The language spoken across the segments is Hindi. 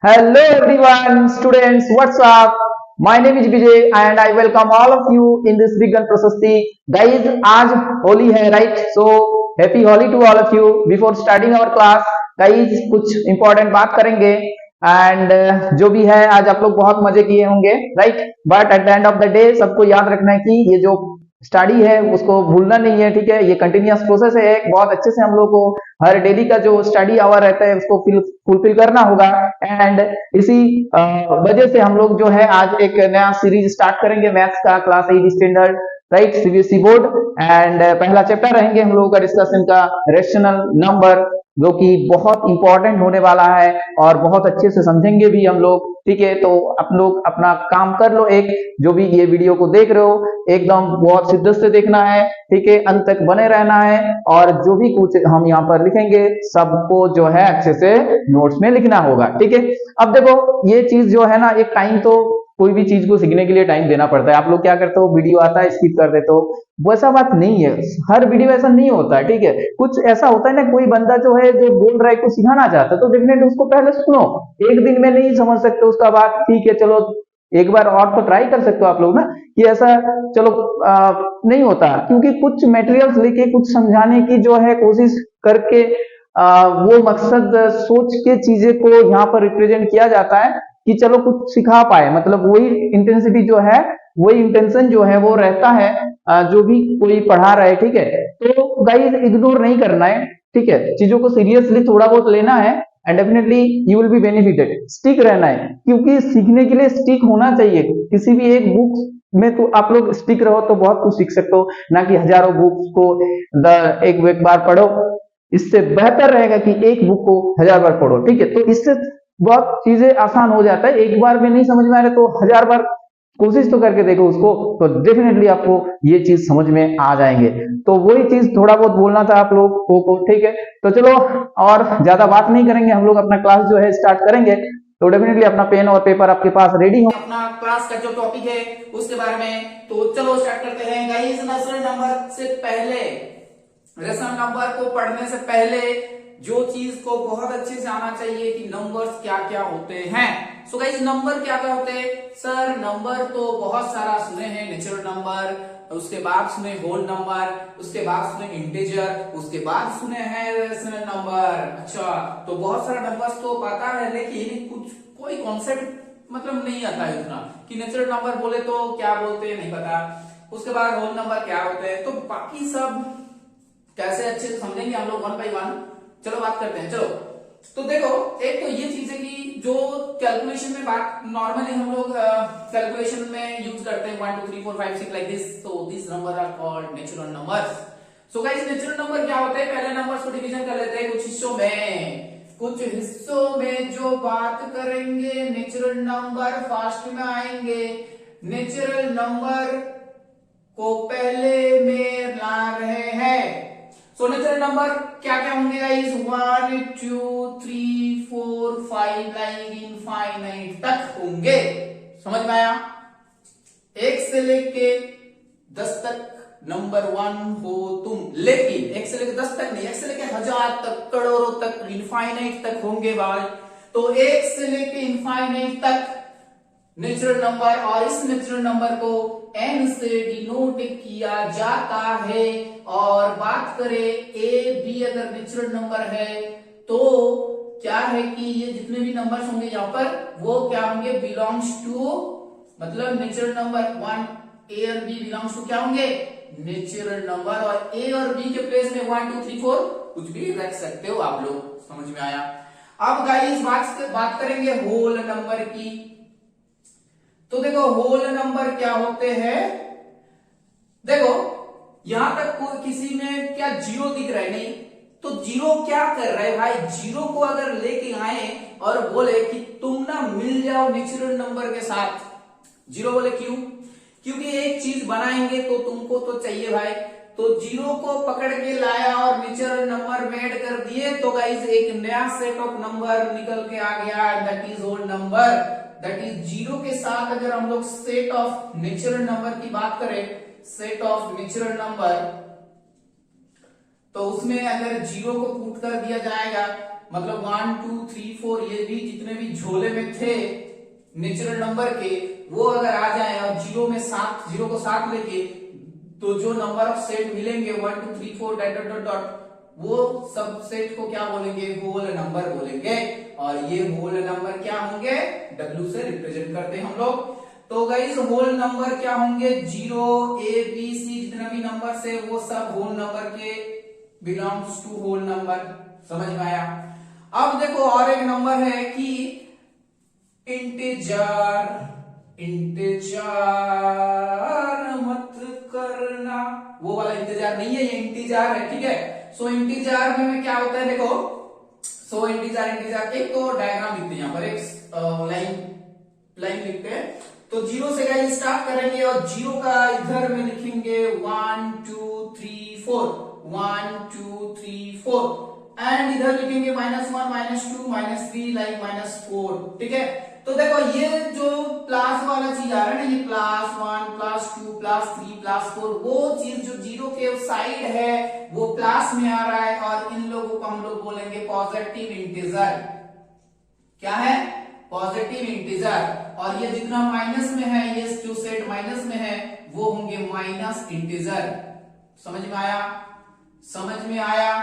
Hello everyone, students, what's up? My name is Vijay and I welcome all of you in this Big Gun Prasasti. Guys, आज होली है, right? So happy Holi to all of you. Before starting our class, guys कुछ important बात करेंगे एंड जो भी है आज आप लोग बहुत मजे किए होंगे, right? But at the end of the day सबको याद रखना है कि ये जो स्टडी है उसको भूलना नहीं है, ठीक है? ये कंटिन्यूअस प्रोसेस है, एक बहुत अच्छे से हम लोग को हर डेली का जो स्टडी आवर रहता है उसको फुलफिल करना होगा। एंड इसी वजह से हम लोग जो है आज एक नया सीरीज स्टार्ट करेंगे मैथ्स का, class 8 standard, right? CBSE board. And पहला चैप्टर रहेंगे हम लोगों का डिस्कशन का रेशनल नंबर, जो कि बहुत इंपॉर्टेंट होने वाला है और बहुत अच्छे से समझेंगे भी हम लोग, ठीक है? तो आप लोग अपना काम कर लो, एक जो भी ये वीडियो को देख रहे हो एकदम बहुत शिद्दत से देखना है, ठीक है? अंत तक बने रहना है और जो भी कुछ हम यहाँ पर लिखेंगे सबको जो है अच्छे से नोट्स में लिखना होगा, ठीक है? अब देखो ये चीज जो है ना, एक टाइम तो कोई भी चीज को सीखने के लिए टाइम देना पड़ता है। आप लोग क्या करते हो, वीडियो आता है स्किप कर देते हो, वैसा बात नहीं है। हर वीडियो ऐसा नहीं होता है, ठीक है? कुछ ऐसा होता है ना, कोई बंदा जो है जो बोल रहा है कुछ सिखाना चाहता है तो डेफिनेटली उसको पहले सुनो। एक दिन में नहीं समझ सकते उसका बात, ठीक है? चलो एक बार और तो ट्राई कर सकते हो आप लोग ना, कि ऐसा चलो नहीं होता, क्योंकि कुछ मटेरियल्स लेके कुछ समझाने की जो है कोशिश करके वो मकसद सोच के चीजें को यहाँ पर रिप्रेजेंट किया जाता है कि चलो कुछ सिखा पाए, मतलब वही इंटेंसिटी जो है, वही इंटेंशन जो है वो रहता है जो भी कोई पढ़ा रहा है, ठीक है? तो गाइस इग्नोर नहीं करना है, ठीक है? चीजों को सीरियसली थोड़ा बहुत लेना है and definitely you will be benefited. Stick रहना है, क्योंकि सीखने के लिए स्टिक होना चाहिए। किसी भी एक बुक में तो आप लोग स्टिक रहो तो बहुत कुछ सीख सकते हो, ना कि हजारों बुक्स को एक बार पढ़ो। इससे बेहतर रहेगा कि एक बुक को 1000 बार पढ़ो, ठीक है? तो इससे बहुत चीजें आसान हो जाता है। एक बार में नहीं समझ में आ रहा तो 1000 बार कोशिश तो करके देखो उसको, तो डेफिनेटली आपको ये चीज समझ में आ जाएंगे। तो वही चीज थोड़ा बहुत बोलना था आप लोगों को, ठीक है? तो चलो और ज्यादा बात नहीं करेंगे, हम लोग अपना क्लास जो है स्टार्ट करेंगे। तो डेफिनेटली अपना पेन और पेपर आपके पास रेडी हो, अपना क्लास का जो टॉपिक है उसके बारे में। तो चलो स्टार्ट करते हैं गाइस। नेचुरल नंबर से पहले, रेशनल नंबर को पढ़ने से पहले जो चीज को बहुत अच्छे से आना चाहिए कि नंबर्स क्या क्या होते हैं। सो गाइस, नंबर क्या क्या होते हैं? सर नंबर तो बहुत सारा सुने हैं, नेचुरल नंबर, उसके बाद सुने होल नंबर, उसके बाद सुने इंटीजर, उसके बाद सुने हैं रेशनल नंबर। अच्छा, तो बहुत सारा नंबर्स तो पता है, लेकिन कुछ कोई कॉन्सेप्ट मतलब नहीं आता है उतना, कि नेचुरल नंबर बोले तो क्या बोलते हैं नहीं पता, उसके बाद होल नंबर क्या होते हैं, तो बाकी सब कैसे अच्छे से समझेंगे हम लोग वन बाई वन। चलो बात करते हैं। चलो तो देखो, एक तो ये चीज है कि जो कैलकुलेशन में बात नॉर्मली हम लोग कैलकुलेशन में यूज करते हैं 1 2 3 4 5 6 लाइक दिस, तो this number are called natural numbers. So guys, natural number क्या होते हैं? पहले नंबर्स को डिवीजन कर लेते हैं कुछ हिस्सों में। कुछ हिस्सों में जो बात करेंगे नेचुरल नंबर फास्ट में आएंगे। नेचुरल नंबर को पहले में ला रहे हैं। सो नेचुरल नंबर क्या क्या होंगे गाइस? 1 2 3 4 5 लाइक इनफाइनाइट तक होंगे। समझ में आया? एक से लेके 10 तक नंबर 1 हो तुम, लेकिन एक से लेके 10 तक नहीं, एक से लेके 1000 तक, करोड़ों तक, इनफाइनाइट तक होंगे भाई। तो एक से लेके इनफाइनाइट तक नेचुरल नंबर, और इस नेचुरल नंबर को n से डिनोट किया जाता है। और बात करें ए बी अगर नेचुरल नंबर है तो क्या है कि ये जितने भी नंबर्स होंगे यहाँ पर वो क्या होंगे? बिलोंग्स टू, मतलब नेचुरल नंबर 1 ए और बी बिलोंग्स टू क्या होंगे? Natural number. और ए और बी के प्लेस में 1 2 3 4 कुछ भी रख सकते हो आप लोग। समझ में आया? अब गाइस बात करेंगे होल नंबर की। तो देखो होल नंबर क्या होते हैं? देखो यहां तक कोई किसी में क्या जीरो दिख रहा है? नहीं, तो जीरो क्या कर रहा है भाई? जीरो को अगर लेके आए और बोले कि तुम ना मिल जाओ नेचुरल नंबर के साथ, जीरो बोले क्यों? क्योंकि एक चीज बनाएंगे तो तुमको तो चाहिए भाई। तो जीरो को पकड़ के लाया और नेचुरल नंबर में ऐड कर दिए, तो गाइस एक नया सेट ऑफ नंबर निकल के आ गया, that is whole number. That is zero के साथ अगर हम लोग सेट ऑफ नेचुरल नंबर की बात करें, सेट ऑफ नेचुरल नंबर, तो उसमें अगर 0 को पुट कर दिया जाएगा, मतलब 1 2 3 4 ये भी जितने भी झोले में थे नेचुरल नंबर के, वो अगर आ जाए और 0 को साथ लेके, तो जो नंबर ऑफ सेट मिलेंगे 1 2 3 4 डॉट डॉट डॉट डॉट, वो सब सेट को क्या बोलेंगे, होल नंबर बोलेंगे। और ये होल नंबर क्या होंगे, W से रिप्रेजेंट करते हैं हम लोग। तो गाइस होल नंबर क्या होंगे, 0 A B C जितना भी नंबर है वो सब होल नंबर के बिलोंग्स टू होल नंबर। समझ में आया। अब देखो और एक नंबर है कि इंटीजर। इंटीजर मत करना, वो वाला इंटीजर नहीं है, ये इंटीजर है, ठीक है। सो इंटीजर में क्या होता है देखो, सो इंटीजर एक तो डायग्राम लिखते हैं यहाँ पर, एक लाइन लिखते हैं। तो 0 से गाइस स्टार्ट करेंगे और 0 का इधर में लिखेंगे 1 2 3 4 1 2 3 4 एंड इधर लिखेंगे -1 -2 -3 लाइक -4, ठीक है। तो देखो ये जो प्लस वाला चीज आ रहा है ना, ये +1 +2 +3 +4, वो चीज जो 0 के साइड है वो प्लस में आ रहा है, और इन लोगों को हम लोग बोलेंगे पॉजिटिव इंटीजर। क्या है, पॉजिटिव इंटीजर। और ये जितना माइनस में है, ये जो सेट माइनस में है वो होंगे माइनस इंटीजर। समझ में आया, समझ में आया।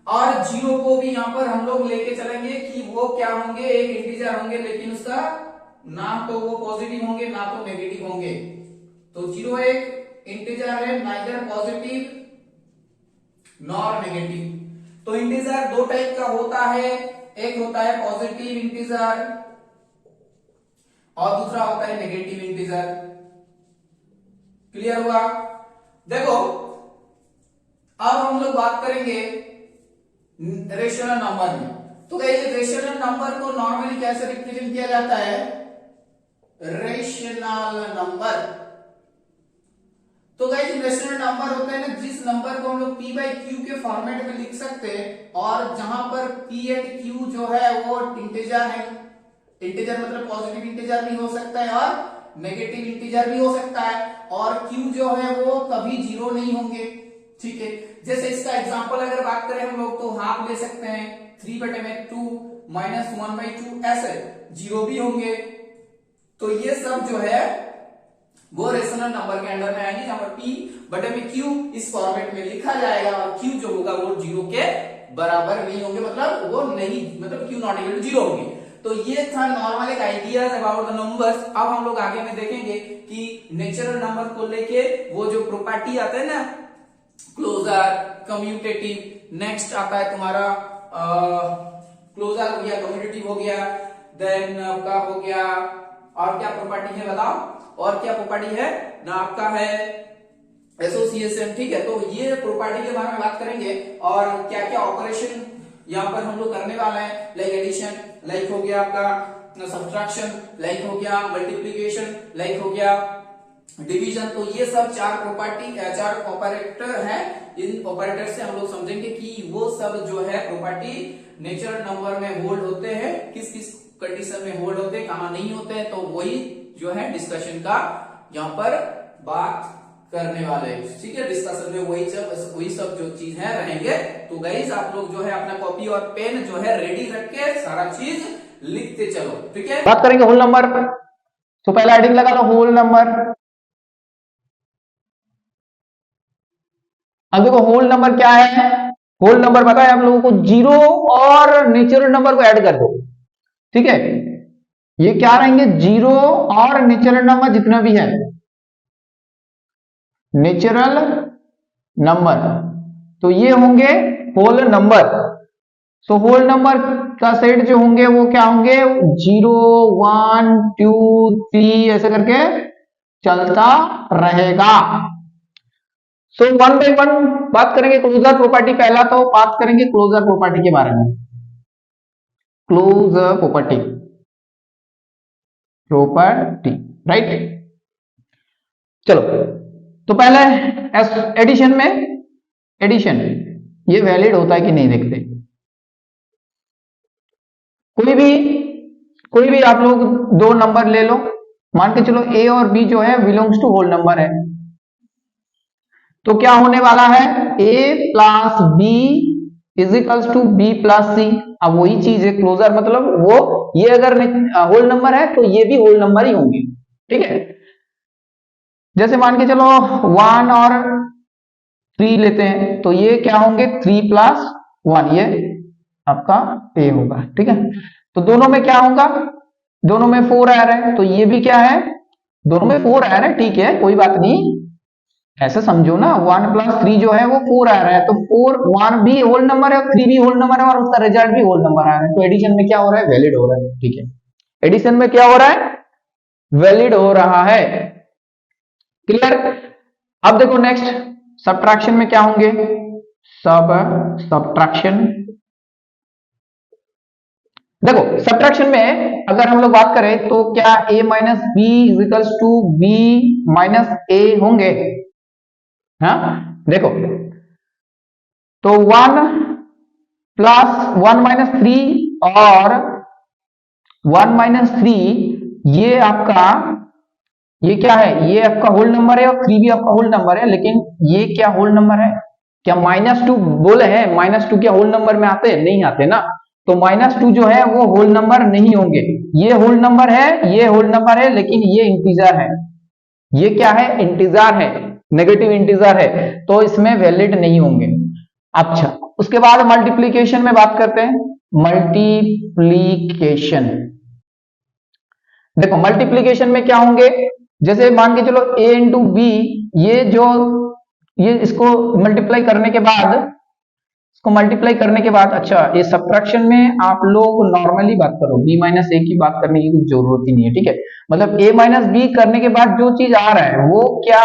और 0 को भी यहां पर हम लोग लेके चलेंगे कि वो क्या होंगे, एक इंटीजर होंगे, लेकिन उसका ना तो वो पॉजिटिव होंगे ना तो नेगेटिव होंगे। तो 0 एक इंटीजर है, नाइदर पॉजिटिव नॉर नेगेटिव। तो इंटीजर दो टाइप का होता है, एक होता है पॉजिटिव इंटीजर और दूसरा होता है नेगेटिव इंटीजर। क्लियर हुआ। देखो अब हम लोग बात करेंगे रेशनल नंबर में। तो गाइस रेशनल नंबर को नॉर्मली कैसे रिप्रेजेंट किया जाता है, रेशनल नंबर। तो गाइस रेशनल नंबर होता है ना जिस नंबर को हम लोग P/Q के फॉर्मेट में लिख सकते हैं, और जहां पर P एंड Q जो है वो इंटीजर है। इंटीजर मतलब पॉजिटिव इंटीजर भी हो सकता है और नेगेटिव इंटीजर भी हो सकता है, और Q जो है वो कभी 0 नहीं होंगे, ठीक है। जैसे इसका एग्जांपल अगर बात करें हम लोग तो हाफ ले सकते हैं, 3/2 -1/2 ऐसे 0 भी होंगे। तो ये सब जो है वो रेशनल नंबर के अंडर में आएंगे, जहां पर P/Q इस फॉर्मेट में लिखा जाएगा, और Q जो होगा वो 0 के बराबर नहीं होंगे, मतलब वो नहीं, मतलब Q नॉट इक्वल टू 0 होंगे। तो ये था नॉर्मल एक आइडियाज अबाउट द नंबर्स। अब हम लोग आगे में देखेंगे कि नेचुरल नंबर को लेके वो जो प्रॉपर्टी आता है ना, क्लोजर, कम्यूटेटिव, नेक्स्ट आता है तुम्हारा क्लोजर हो गया, कम्यूटेटिव हो गया, देन आपका हो गया, और क्या प्रॉपर्टी है बताओ, और क्या प्रॉपर्टी है ना, आपका है एसोसिएशन, ठीक है। तो ये प्रॉपर्टी के बारे में बात करेंगे, और क्या क्या ऑपरेशन यहाँ पर हम लोग करने वाले हैं, लाइक एडिशन, लाइक हो गया आपका सब्ट्रैक्शन, लाइक हो गया मल्टीप्लिकेशन, लाइक हो गया डिवीजन। तो ये सब चार प्रॉपर्टी, चार ऑपरेटर है। इन ऑपरेटर से हम लोग समझेंगे कि वो सब जो है प्रॉपर्टी नेचुरल नंबर में होल्ड होते हैं, किस किस कंडीशन में होल्ड होते हैं, कहां नहीं होते हैं। तो वही जो है डिस्कशन का यहाँ पर बात करने वाले, ठीक है। डिस्कशन में वही सब जो चीज है रहेंगे। तो गाइस आप लोग जो है अपना कॉपी और पेन जो है रेडी रख के सारा चीज लिखते चलो, ठीक है। बात करेंगे होल नंबर। तो पहला हेडिंग लगा लो होल नंबर। अब देखो होल नंबर क्या है। होल नंबर पता है आप लोगों को, 0 और नेचुरल नंबर को ऐड कर दो, ठीक है। ये क्या रहेंगे, 0 और नेचुरल नंबर जितना भी है, नेचुरल नंबर, तो ये होंगे whole number. So whole number का सेट जो होंगे वो क्या होंगे, 0 1 2 3 ऐसे करके चलता रहेगा। सो 1 बाय 1 बात करेंगे क्लोजर प्रॉपर्टी। पहला तो बात करेंगे क्लोजर प्रॉपर्टी के बारे में। Closure property right. चलो तो पहले एडिशन में, एडिशन ये वैलिड होता है कि नहीं देखते। कोई भी आप लोग दो नंबर ले लो, मान के चलो A और B जो है बिलोंग्स टू होल नंबर है, तो क्या होने वाला है, a plus B is equals to B plus C. अब वही चीज है, क्लोजर मतलब वो, ये अगर होल नंबर है तो ये भी होल नंबर ही होंगे, ठीक है। जैसे मान के चलो 1 और 3 लेते हैं, तो ये क्या होंगे 3 प्लस 1, ये आपका a होगा, ठीक है। तो दोनों में क्या होगा, दोनों में 4 आ रहा है, तो ये भी क्या है, दोनों में 4 आ रहा है, ठीक है, कोई बात नहीं, ऐसे समझो ना, 1 प्लस 3 जो है वो 4 आ रहा है, तो 4 1 भी होल नंबर है, 3 भी होल नंबर है, और उसका रिजल्ट भी होल नंबर आ रहा है, तो एडिशन में क्या हो रहा है, वैलिड हो रहा है, ठीक है। एडिशन में क्या हो रहा है, वैलिड हो रहा है, क्लियर। अब देखो नेक्स्ट, सब्ट्रैक्शन में क्या होंगे, सब्ट्रैक्शन, देखो सब्ट्रैक्शन में अगर हम लोग बात करें तो क्या a minus B equals to B minus A होंगे, हाँ देखो, तो 1 प्लस 1 माइनस 3 और 1 माइनस 3, ये आपका, ये क्या है, ये आपका होल नंबर है, और 3 भी आपका होल नंबर है, लेकिन ये क्या होल नंबर है, क्या -2 बोले हैं, -2 क्या होल नंबर में आते हैं, नहीं आते ना, तो -2 जो है वो होल नंबर नहीं होंगे, ये होल नंबर है, ये होल नंबर है, लेकिन ये इंटीजर है, ये क्या है, इंटीजर है, नेगेटिव इंटीजर है, तो इसमें वैलिड नहीं होंगे। अच्छा, उसके बाद मल्टीप्लीकेशन में बात करते हैं, मल्टीप्लीकेशन, देखो मल्टीप्लीकेशन में क्या होंगे, जैसे मान के चलो a इंटू बी, ये जो, ये इसको मल्टीप्लाई करने के बाद, इसको मल्टीप्लाई करने के बाद, अच्छा ये सब्ट्रैक्शन में आप लोग नॉर्मली बात करो, b माइनस ए की बात करने की कुछ जरूरत ही नहीं है, ठीक है, मतलब a माइनस बी करने के बाद जो चीज आ रहा है वो क्या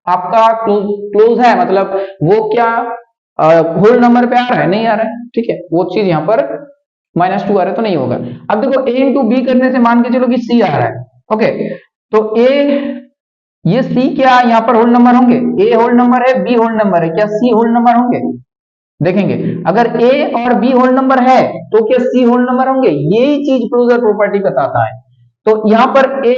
आपका क्लोज है, मतलब वो क्या होल नंबर पे आ रहा है, नहीं आ रहा है, ठीक है, वो चीज यहाँ पर -2 आ रहा है तो नहीं होगा। अब देखो a इंटू बी करने से मान के चलो कि c आ रहा है, ओके, तो a, ये c क्या यहाँ पर होल नंबर होंगे, a होल नंबर है, b होल नंबर है, क्या c होल नंबर होंगे, देखेंगे अगर a और b होल नंबर है तो क्या c होल नंबर होंगे, यही चीज क्लोजर प्रॉपर्टी बताता है। तो यहाँ पर a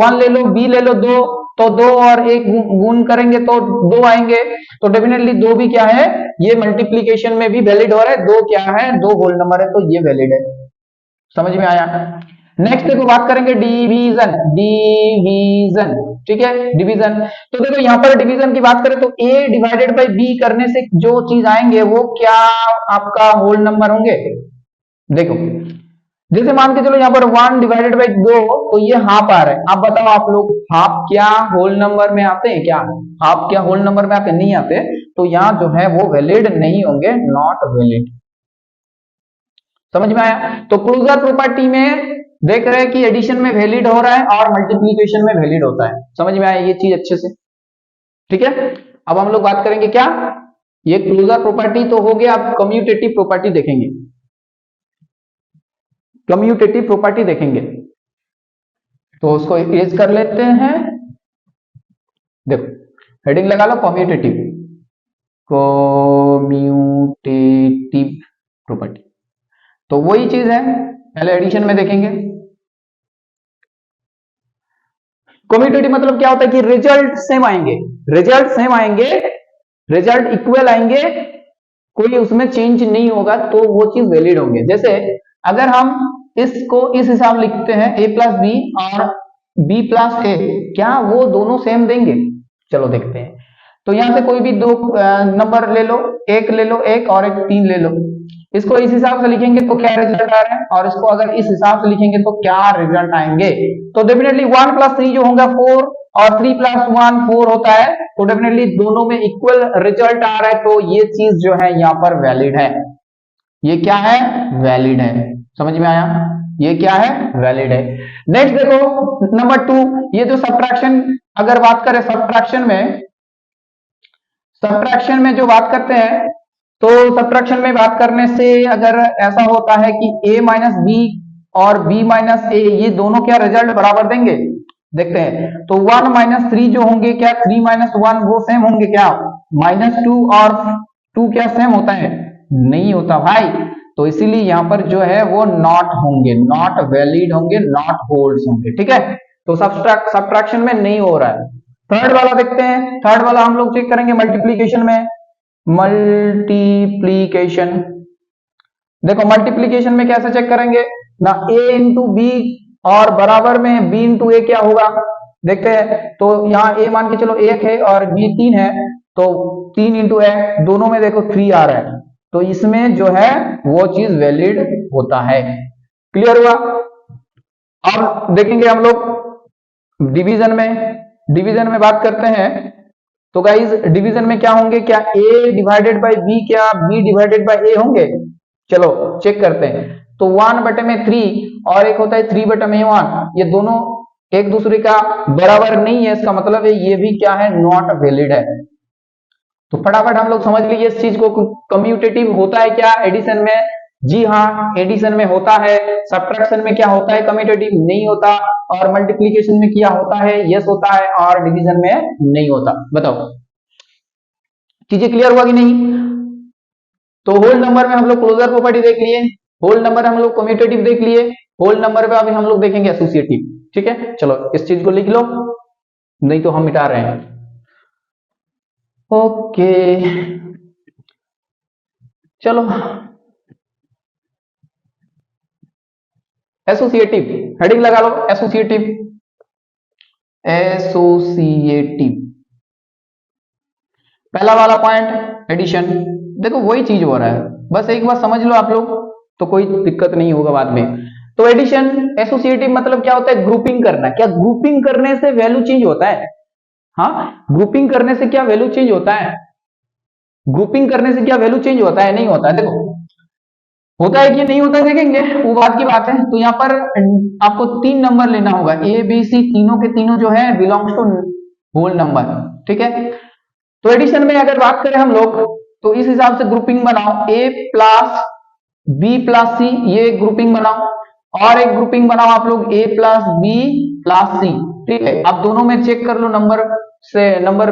1 ले लो, b ले लो 2, तो 2 और 1 गुण करेंगे तो 2 आएंगे, तो डेफिनेटली 2 भी क्या है, ये मल्टीप्लीकेशन में भी वैलिड हो रहा है, 2 क्या है, 2 होल नंबर है, तो ये वैलिड है, समझ में आया। नेक्स्ट देखो बात करेंगे डिवीजन, डिवीजन, ठीक है, डिवीजन, तो देखो यहाँ पर डिवीजन की बात करें तो a डिवाइडेड बाई b करने से जो चीज आएंगे वो क्या आपका होल नंबर होंगे, देखो जैसे मान के चलो यहाँ पर 1 डिवाइडेड बाई 2, तो ये हाफ आ रहा है, आप बताओ आप लोग, हाफ क्या होल नंबर में आते हैं क्या, हाफ क्या होल नंबर में आते हैं, नहीं आते, तो यहाँ जो है वो वैलिड नहीं होंगे, नॉट वैलिड, समझ में आया। तो क्लोजर प्रॉपर्टी में देख रहे हैं कि एडिशन में वैलिड हो रहा है और मल्टीप्लीकेशन में वैलिड होता है, समझ में आया ये चीज अच्छे से, ठीक है। अब हम लोग बात करेंगे क्या, ये क्लोजर प्रॉपर्टी तो हो गया, आप कम्यूटेटिव प्रॉपर्टी देखेंगे, कम्यूटेटिव प्रॉपर्टी देखेंगे, तो उसको इरेज कर लेते हैं, देखो हेडिंग लगा लो कम्यूटेटिव, कम्यूटेटिव प्रॉपर्टी, तो वही चीज है, पहले एडिशन में देखेंगे। कम्यूटेटिव मतलब क्या होता है कि रिजल्ट सेम आएंगे, रिजल्ट सेम आएंगे, रिजल्ट इक्वल आएंगे, कोई उसमें चेंज नहीं होगा, तो वो चीज वैलिड होंगे। जैसे अगर हम इसको इस हिसाब लिखते हैं a प्लस बी और b प्लस ए, क्या वो दोनों सेम देंगे, चलो देखते हैं। तो यहां से कोई भी दो नंबर ले लो, एक ले लो, एक और एक 3 ले लो, इसको इस हिसाब से लिखेंगे तो क्या रिजल्ट आ रहा है, और इसको अगर इस हिसाब से लिखेंगे तो क्या रिजल्ट आएंगे, तो डेफिनेटली 1 प्लस 3 जो होगा 4 और 3 प्लस 1 4 होता है, तो डेफिनेटली दोनों में इक्वल रिजल्ट आ रहा है, तो ये चीज जो है यहाँ पर वैलिड है, ये क्या है, वैलिड है, समझ में आया, ये क्या है, वैलिड है। नेक्स्ट देखो नंबर 2, ये जो सब्ट्रैक्शन, अगर बात करें सब्ट्रैक्शन में जो बात करते हैं, तो सब्ट्रैक्शन में बात करने से अगर ऐसा होता है कि a माइनस बी और b माइनस ए, ये दोनों क्या रिजल्ट बराबर देंगे, देखते हैं, तो 1 माइनस 3 जो होंगे, क्या 3 माइनस 1 वो सेम होंगे क्या, -2 और 2 क्या सेम होता है, नहीं होता भाई, तो इसीलिए यहां पर जो है वो नॉट होंगे, नॉट वैलिड होंगे, नॉट होल्ड्स होंगे, ठीक है, तो सब्ट्रैक्शन में नहीं हो रहा है, थर्ड वाला देखते हैं। थर्ड वाला हम लोग चेक करेंगे मल्टीप्लीकेशन में। मल्टीप्लीकेशन, देखो मल्टीप्लीकेशन में कैसे चेक करेंगे ना, a इंटू बी और बराबर में b इंटू ए क्या होगा देखते हैं। तो यहाँ a मान के चलो 1 है और b 3 है, तो 3 इंटू ए, दोनों में देखो 3 आ रहा है, तो इसमें जो है वो चीज वैलिड होता है। क्लियर हुआ? अब देखेंगे हम लोग डिवीजन में। डिवीजन में बात करते हैं तो गाइज डिवीजन में क्या होंगे, क्या a डिवाइडेड बाई b, क्या b डिवाइडेड बाई a होंगे? चलो चेक करते हैं। तो 1 बटे में 3 और एक होता है 3 बटे में 1, ये दोनों एक दूसरे का बराबर नहीं है, इसका मतलब है ये भी क्या है, नॉट वैलिड है। तो फटाफट हम लोग समझ लीजिए इस चीज को, कम्यूटेटिव होता है क्या एडिशन में? जी हाँ, एडिशन में होता है। सब्ट्रैक्शन में क्या होता है, कम्यूटेटिव नहीं होता। और मल्टीप्लीकेशन में क्या होता है, यस होता है। और डिवीजन में नहीं होता। बताओ चीजें क्लियर हुआ कि नहीं? तो होल नंबर में हम लोग क्लोजर प्रॉपर्टी देख लिए, होल नंबर हम लोग कम्यूटेटिव देख लिए, होल नंबर पे अभी हम लोग देखेंगे एसोसिएटिव। ठीक है, चलो इस चीज को लिख लो, नहीं तो हम मिटा रहे हैं। ओके चलो, एसोसिएटिव हेडिंग लगा लो, एसोसिएटिव। एसोसिएटिव पहला वाला पॉइंट एडिशन, देखो वही चीज हो रहा है, बस एक बार समझ लो आप लोग तो कोई दिक्कत नहीं होगा बाद में। तो एडिशन एसोसिएटिव मतलब क्या होता है, ग्रुपिंग करना। क्या ग्रुपिंग करने से वैल्यू चेंज होता है? हाँ, ग्रुपिंग करने से क्या वैल्यू चेंज होता है? ग्रुपिंग करने से क्या वैल्यू चेंज होता है? नहीं होता है। देखो होता है कि नहीं होता है, देखेंगे वो बात की बात है। तो यहाँ पर आपको 3 नंबर लेना होगा, ए बी सी, तीनों के तीनों जो है बिलोंग्स टू होल नंबर। ठीक है, तो एडिशन में अगर बात करें हम लोग तो इस हिसाब से ग्रुपिंग बनाओ, ए प्लस बी प्लस सी, ये ग्रुपिंग बनाओ। और एक ग्रुपिंग बनाओ आप लोग ए प्लस बी प्लस सी। ठीक है, आप दोनों में चेक कर लो नंबर से, नंबर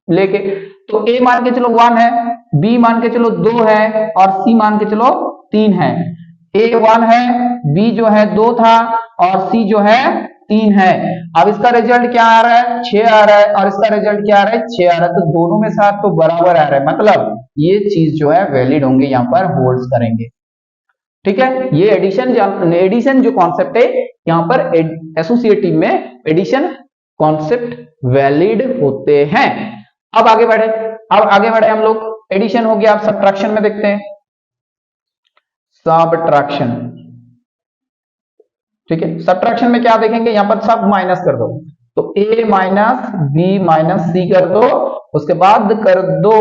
लेके। तो ए मान के चलो 1 है, बी मान के चलो 2 है और सी मान के चलो 3 है। ए 1 है, बी जो है 2 था और सी जो है 3 है। अब इसका रिजल्ट क्या आ रहा है, 6 आ रहा है, और इसका रिजल्ट क्या आ रहा है, 6 आ रहा है। तो दोनों में 7 तो बराबर आ रहा है, मतलब ये चीज जो है वैलिड होंगे, यहाँ पर होल्ड्स करेंगे। ठीक है, ये एडिशन जो कॉन्सेप्ट है यहाँ पर एसोसिएटिव में एडिशन कॉन्सेप्ट वैलिड होते हैं। अब आगे बढ़े हम लोग, एडिशन हो गया। अब सब्ट्रैक्शन में देखते हैं, सब्ट्रैक्शन। ठीक है, सब्ट्रैक्शन में क्या देखेंगे, यहाँ पर सब माइनस कर दो, तो a माइनस बी माइनस सी कर दो, उसके बाद कर दो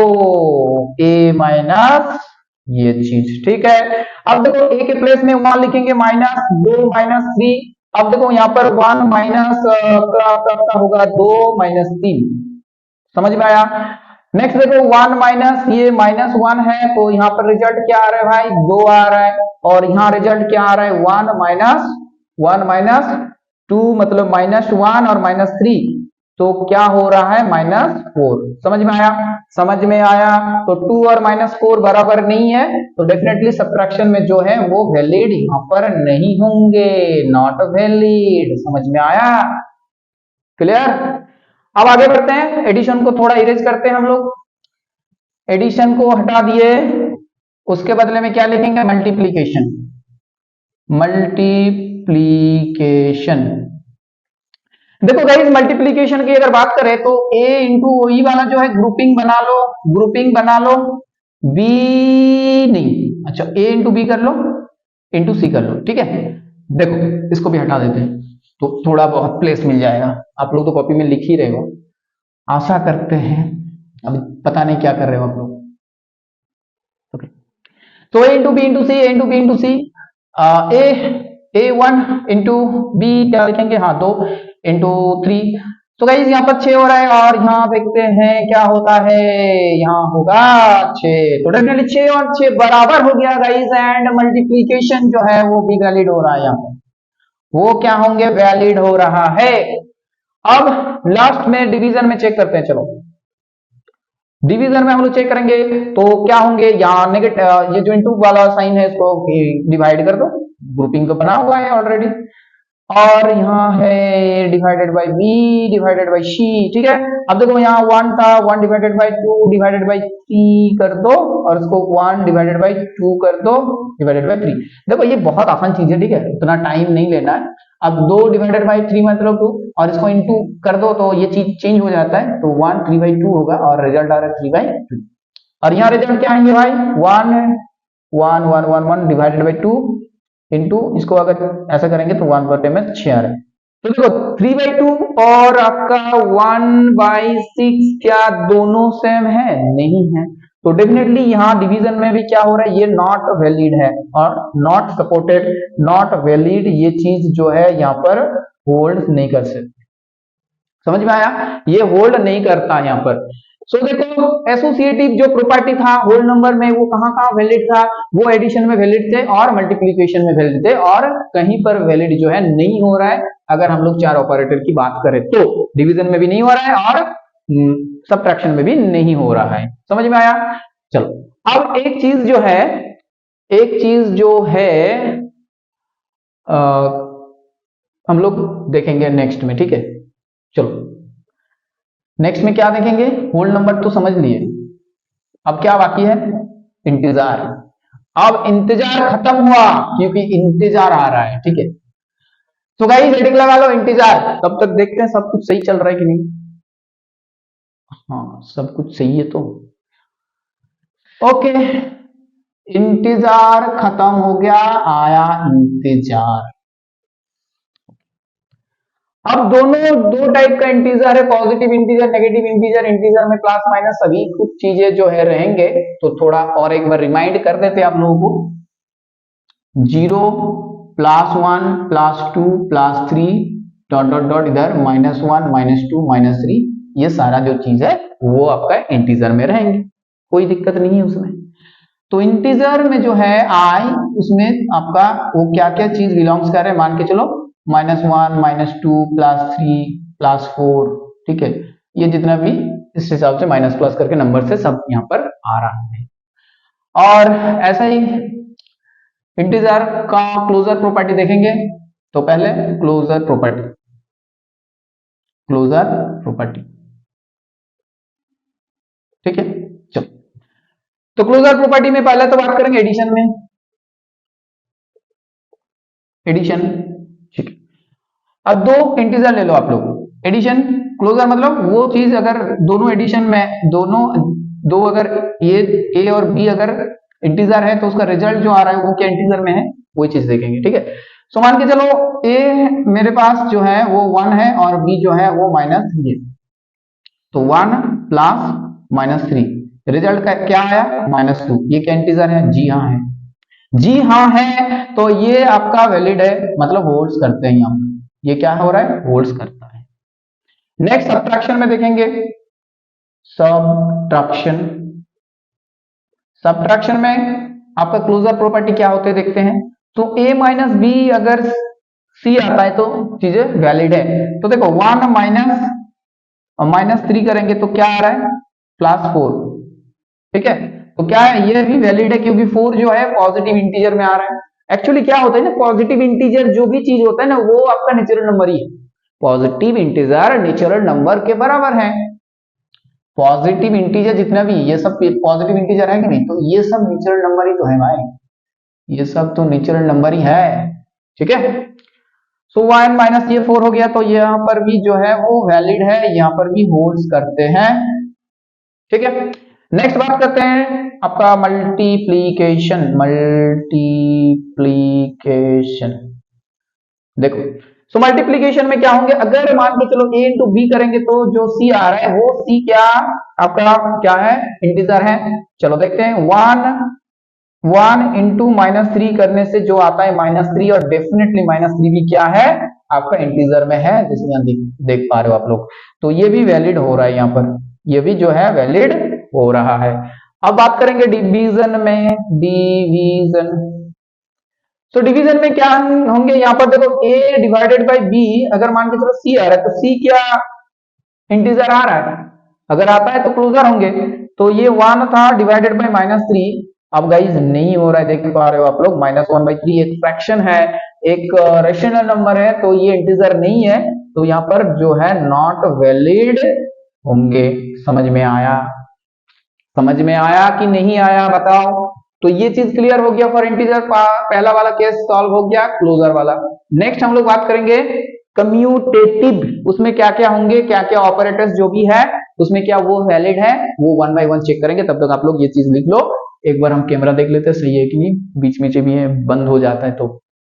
a माइनस ये चीज। ठीक है, अब देखो a के प्लेस में 1 लिखेंगे, माइनस 2 माइनस 3। अब देखो यहाँ पर 1 माइनस का होगा 2 माइनस 3, समझ में आया? नेक्स्ट देखो 1 माइनस, ये माइनस 1 है, तो यहाँ पर रिजल्ट क्या आ रहा है भाई, 2 आ रहा है। और यहाँ रिजल्ट क्या आ रहा है, 1 माइनस 2, मतलब -1 और -3, तो क्या हो रहा है, -4। समझ में आया? समझ में आया। तो 2 और -4 बराबर नहीं है, तो डेफिनेटली सब्ट्रैक्शन में जो है वो वैलिड यहाँ पर नहीं होंगे, नॉट वैलिड। समझ में आया? क्लियर? अब आगे बढ़ते हैं, एडिशन को थोड़ा इरेज करते हैं हम लोग। एडिशन को हटा दिए, उसके बदले में क्या लिखेंगे, मल्टीप्लीकेशन। मल्टीप्लीकेशन, देखो गाइस मल्टीप्लीकेशन की अगर बात करें तो a इंटू ई वाला जो है ग्रुपिंग बना लो, ग्रुपिंग बना लो। b नहीं, अच्छा a इंटू बी कर लो, इंटू सी कर लो। ठीक है, देखो इसको भी हटा देते हैं तो थोड़ा बहुत प्लेस मिल जाएगा। आप लोग तो कॉपी में लिख ही रहे हो, आशा करते हैं, अभी पता नहीं क्या कर रहे हो आप लोग। ओके, तो a into B into C, a into B into C, a1 into B क्या लिखेंगे, हाँ 2 इंटू 3। तो गाइस यहाँ पर 6 हो रहा है, और यहाँ देखते हैं क्या होता है, यहाँ होगा 6। तो डेफिनेटली 6 और 6 बराबर हो गया गाइस, एंड मल्टीप्लीकेशन जो है वो भी वैलिड हो रहा है। यहाँ पर वो क्या होंगे, वैलिड हो रहा है। अब लास्ट में डिवीजन में चेक करते हैं। चलो डिवीजन में हम लोग चेक करेंगे तो क्या होंगे, यहाँ नेगेटिव, ये जो इंटू वाला साइन है इसको डिवाइड कर दो, ग्रुपिंग तो बना हुआ है ऑलरेडी। और यहाँ है divided by B divided by C, ठीक है। अब देखो यहाँ 1 था, 1 डिवाइडेड बाई 2 डिवाइडेड बाई 3 कर दो, और इसको 1 डिवाइडेड बाई 2 कर दो डिवाइडेड बाई 3। देखो ये बहुत आसान चीज है, ठीक है, उतना टाइम नहीं लेना है। अब 2 डिवाइडेड बाई 3 मतलब 2, और इसको इनटू कर दो तो ये चीज चेंज हो जाता है, तो 1 3/2 होगा और रिजल्ट आ रहा है 3/2। और यहाँ रिजल्ट क्या आएंगे भाई, 1 1 1 1 1 डिवाइडेड बाई 2 इंटू, इसको अगर ऐसा करेंगे तो 1/6 में 6 आ रहा है। तो देखो 3/2 और आपका 1/6 क्या दोनों सेम है? नहीं है। तो डेफिनेटली यहाँ डिवीजन में भी क्या हो रहा है, ये नॉट वैलिड है और नॉट सपोर्टेड, नॉट वैलिड, ये चीज जो है यहाँ पर होल्ड नहीं कर सकते। समझ में आया, ये होल्ड नहीं करता यहाँ पर। सो देखो एसोसिएटिव जो प्रॉपर्टी था होल नंबर में, वो कहां कहां वैलिड था, वो एडिशन में वैलिड थे और मल्टीप्लिकेशन में वैलिड थे, और कहीं पर वैलिड जो है नहीं हो रहा है। अगर हम लोग चार ऑपरेटर की बात करें तो डिवीजन में भी नहीं हो रहा है और सबट्रैक्शन में भी नहीं हो रहा है। समझ में आया। चलो अब एक चीज जो है हम लोग देखेंगे नेक्स्ट में, ठीक है। चलो नेक्स्ट में क्या देखेंगे, होल नंबर तो समझ लिए, अब क्या बाकी है, इंतजार। अब इंतजार खत्म हुआ क्योंकि इंतजार आ रहा है, ठीक है। तो गाइस हेडिंग लगा लो इंतजार। तब तक देखते हैं सब कुछ सही चल रहा है कि नहीं। हाँ सब कुछ सही है तो ओके। इंतजार खत्म हो गया, आया इंतजार। अब दोनों दो टाइप का इंटीजर है, positive integer, negative integer. Integer में प्लस माइनस सभी कुछ चीजें जो है रहेंगे, तो थोड़ा और एक बार रिमाइंड कर देते हैं आप लोगों को। 0 +1 +2 +3 डॉट डॉट डॉट इधर -1 -2 -3, ये सारा जो चीज है वो आपका इंटीजर में रहेंगे, कोई दिक्कत नहीं है उसमें। तो इंटीजर में जो है आई, उसमें आपका वो क्या क्या चीज बिलोंग्स कर रहे हैं, मान के चलो -1 -2 +3 +4, ठीक है। ये जितना भी इस हिसाब से माइनस प्लस करके नंबर से सब यहाँ पर आ रहा है। और ऐसा ही इंटीजर का क्लोजर प्रॉपर्टी देखेंगे, तो पहले क्लोजर प्रॉपर्टी, ठीक है। चलो तो क्लोजर प्रॉपर्टी में पहले तो बात करेंगे एडिशन में, एडिशन, ठीक है। अब दो इंटीजर ले लो आप लोग, एडिशन क्लोजर मतलब वो चीज अगर दोनों एडिशन में दो अगर ए और बी अगर इंटीजर है तो उसका रिजल्ट जो आ रहा है वो क्या इंटीजर में है, वही चीज देखेंगे, ठीक है। सो मान के चलो ए मेरे पास जो है वो 1 है और बी जो है वो -3 है, तो 1 + -3 रिजल्ट का क्या आया -2। ये क्या इंटीजर है, जी हाँ है, जी हाँ है, तो ये आपका वैलिड है, मतलब होल्ड्स करते हैं यहाँ, ये क्या हो रहा है, होल्ड्स करता है। नेक्स्ट सब्ट्रैक्शन में देखेंगे, सब्ट्रैक्शन में आपका क्लोजर प्रॉपर्टी क्या होते हैं देखते हैं। तो a - b अगर c आता है तो चीजें वैलिड है। तो देखो 1 -3 करेंगे तो क्या आ रहा है, +4, ठीक है। तो क्या है, ये भी वैलिड है क्योंकि 4 जो है पॉजिटिव इंटीजर में आ रहा है। एक्चुअली क्या होता है ना, पॉजिटिव इंटीजर जो भी चीज होता है ना वो आपका नेचुरल नंबर ही है। पॉजिटिव इंटीजर नेचुरल नंबर के बराबर है। पॉजिटिव इंटीजर जितना भी ये सब पॉजिटिव इंटीजर है कि नहीं, तो ये सब नेचुरल नंबर ही तो है भाई, ये सब तो नेचुरल नंबर ही है, ठीक है। सो 1 - ये 4 हो गया, तो यहाँ पर भी जो है वो वैलिड है, यहाँ पर भी होल्ड्स करते हैं, ठीक है। नेक्स्ट बात करते हैं आपका मल्टीप्लीकेशन। देखो सो मल्टीप्लीकेशन में क्या होंगे, अगर मान के चलो a × b करेंगे तो जो c आ रहा है वो c क्या आपका क्या है, इंटीजर है। चलो देखते हैं 1 × -3 करने से जो आता है -3, और डेफिनेटली -3 भी क्या है आपका इंटीजर में है, जिसमें यहाँ देख पा रहे हो आप लोग। तो ये भी वैलिड हो रहा है, यहाँ पर ये भी जो है वैलिड हो रहा है। अब बात करेंगे डिवीजन में, तो डिवीजन में क्या होंगे, यहाँ पर देखो a डिवाइडेड बाई b, अगर मान के चलो c आ रहा है तो c क्या इंटीजर आ रहा है, अगर आता है तो क्लोजर होंगे। तो ये 1 था डिवाइडेड बाई -3, अब गाइज नहीं हो रहा है, देख पा रहे हो आप लोग, -1/3 एक फ्रैक्शन है, एक रेशनल नंबर है तो ये इंटीजर नहीं है, तो यहाँ पर जो है नॉट वैलिड होंगे। समझ में आया? समझ में आया कि नहीं आया बताओ? तो ये चीज क्लियर हो गया फॉर इंटीजर, पहला वाला केस सॉल्व हो गया, क्लोजर वाला। नेक्स्ट हम लोग बात करेंगे कम्यूटेटिव, उसमें क्या क्या होंगे, क्या क्या ऑपरेटर्स जो भी है उसमें क्या वो वैलिड है, वो वन बाय वन चेक करेंगे। तब तक आप लोग ये चीज लिख लो। एक बार हम कैमरा देख लेते हैं सही है कि नहीं, बीच में जब ये बंद हो जाता है तो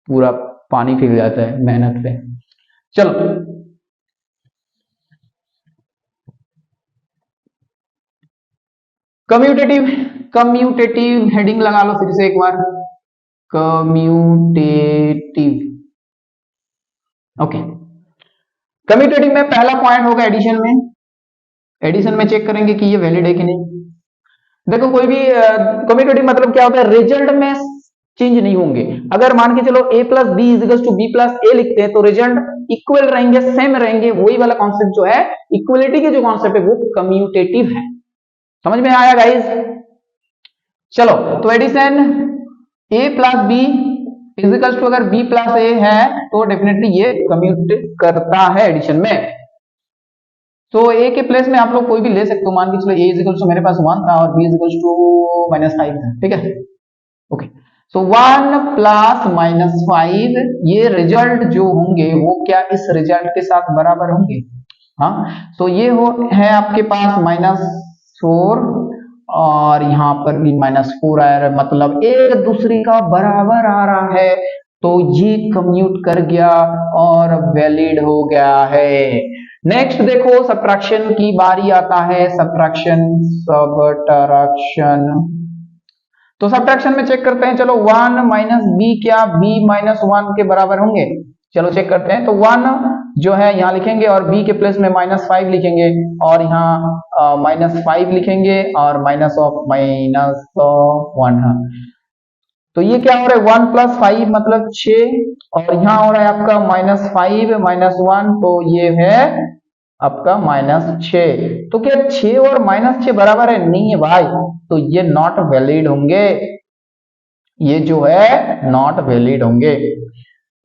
पूरा पानी फिर जाता है मेहनत पे। चलो कम्यूटेटिव, कम्यूटेटिव हेडिंग लगा लो फिर से एक बार, कम्यूटेटिव। ओके, कम्यूटेटिव में पहला पॉइंट होगा एडिशन में। एडिशन में चेक करेंगे कि ये वैलिड है कि नहीं। देखो कोई भी कम्यूटेटिव मतलब क्या होता है, रिजल्ट में चेंज नहीं होंगे। अगर मान के चलो a plus B equals to B plus A लिखते हैं तो रिजल्ट इक्वल रहेंगे, सेम रहेंगे। वही वाला कॉन्सेप्ट जो है इक्वलिटी के जो कॉन्सेप्ट है वो कम्यूटेटिव है। समझ में आया गाइस? चलो तो addition a plus B equals to अगर b प्लस ए है तो डेफिनेटली ये कम्यूट करता है एडिशन में। तो a के प्लेस में आप लोग कोई भी ले सकते हो। मान के चलो a इजिकल्स टू मेरे पास 1 था और b इजिकल्स टू -5 था, ठीक है। ओके, सो 1 प्लस -5 ये रिजल्ट जो होंगे वो क्या इस रिजल्ट के साथ बराबर होंगे? हाँ, तो ये हो है आपके पास -4 और यहाँ पर भी -4 आ रहा है, मतलब एक दूसरे का बराबर आ रहा है, तो ये कम्यूट कर गया और वैलिड हो गया है। नेक्स्ट देखो सब्ट्रैक्शन की बारी आता है, सब्ट्रैक्शन, सब्ट्रैक्शन। तो सब्ट्रैक्शन में चेक करते हैं, चलो 1 माइनस बी क्या b -1 के बराबर होंगे? चलो चेक करते हैं। तो 1 जो है यहाँ लिखेंगे और b के प्लेस में -5 लिखेंगे और यहाँ -5 लिखेंगे और -1। तो ये क्या हो रहा है 1 प्लस 5 मतलब 6 और यहाँ हो रहा है आपका -5 -1 तो ये है आपका -6। तो क्या 6 और -6 बराबर है? नहीं है भाई, तो ये नॉट वैलिड होंगे, ये जो है नॉट वैलिड होंगे।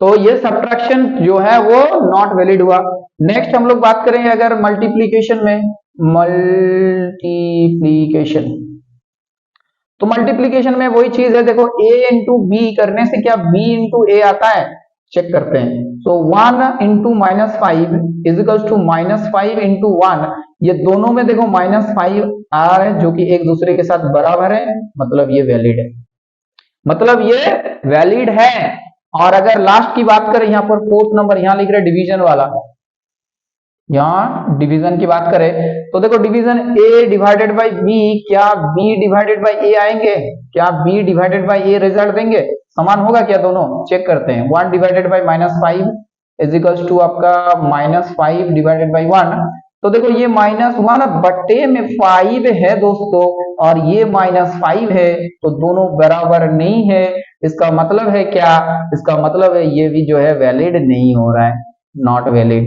तो ये सब्ट्रैक्शन जो है वो नॉट वैलिड हुआ। नेक्स्ट हम लोग बात करेंगे अगर मल्टीप्लीकेशन में, मल्टीप्लीकेशन। तो मल्टीप्लीकेशन में वही चीज है, देखो a इंटू बी करने से क्या b इंटू ए आता है? चेक करते हैं। तो 1 इंटू -5 इजिकल्स टू -5 इंटू 1, ये दोनों में देखो -5 आ रहा है जो कि एक दूसरे के साथ बराबर है, मतलब ये वैलिड है, मतलब ये वैलिड है। और अगर लास्ट की बात करें यहाँ पर फोर्थ नंबर यहाँ लिख रहे डिवीजन वाला, यहाँ डिवीजन की बात करें तो देखो division a divided by b, क्या b डिवाइडेड बाई a आएंगे? क्या b divided by a result देंगे? समान होगा क्या दोनों? चेक करते हैं। 1 डिवाइडेड बाई -5 इजिकल्स टू आपका -5 डिवाइडेड बाई 1। तो देखो ये -1 बट्टे में 5 है दोस्तों और ये -5 है, तो दोनों बराबर नहीं है। इसका मतलब है क्या? इसका मतलब है ये भी जो है वैलिड नहीं हो रहा है, नॉट वैलिड।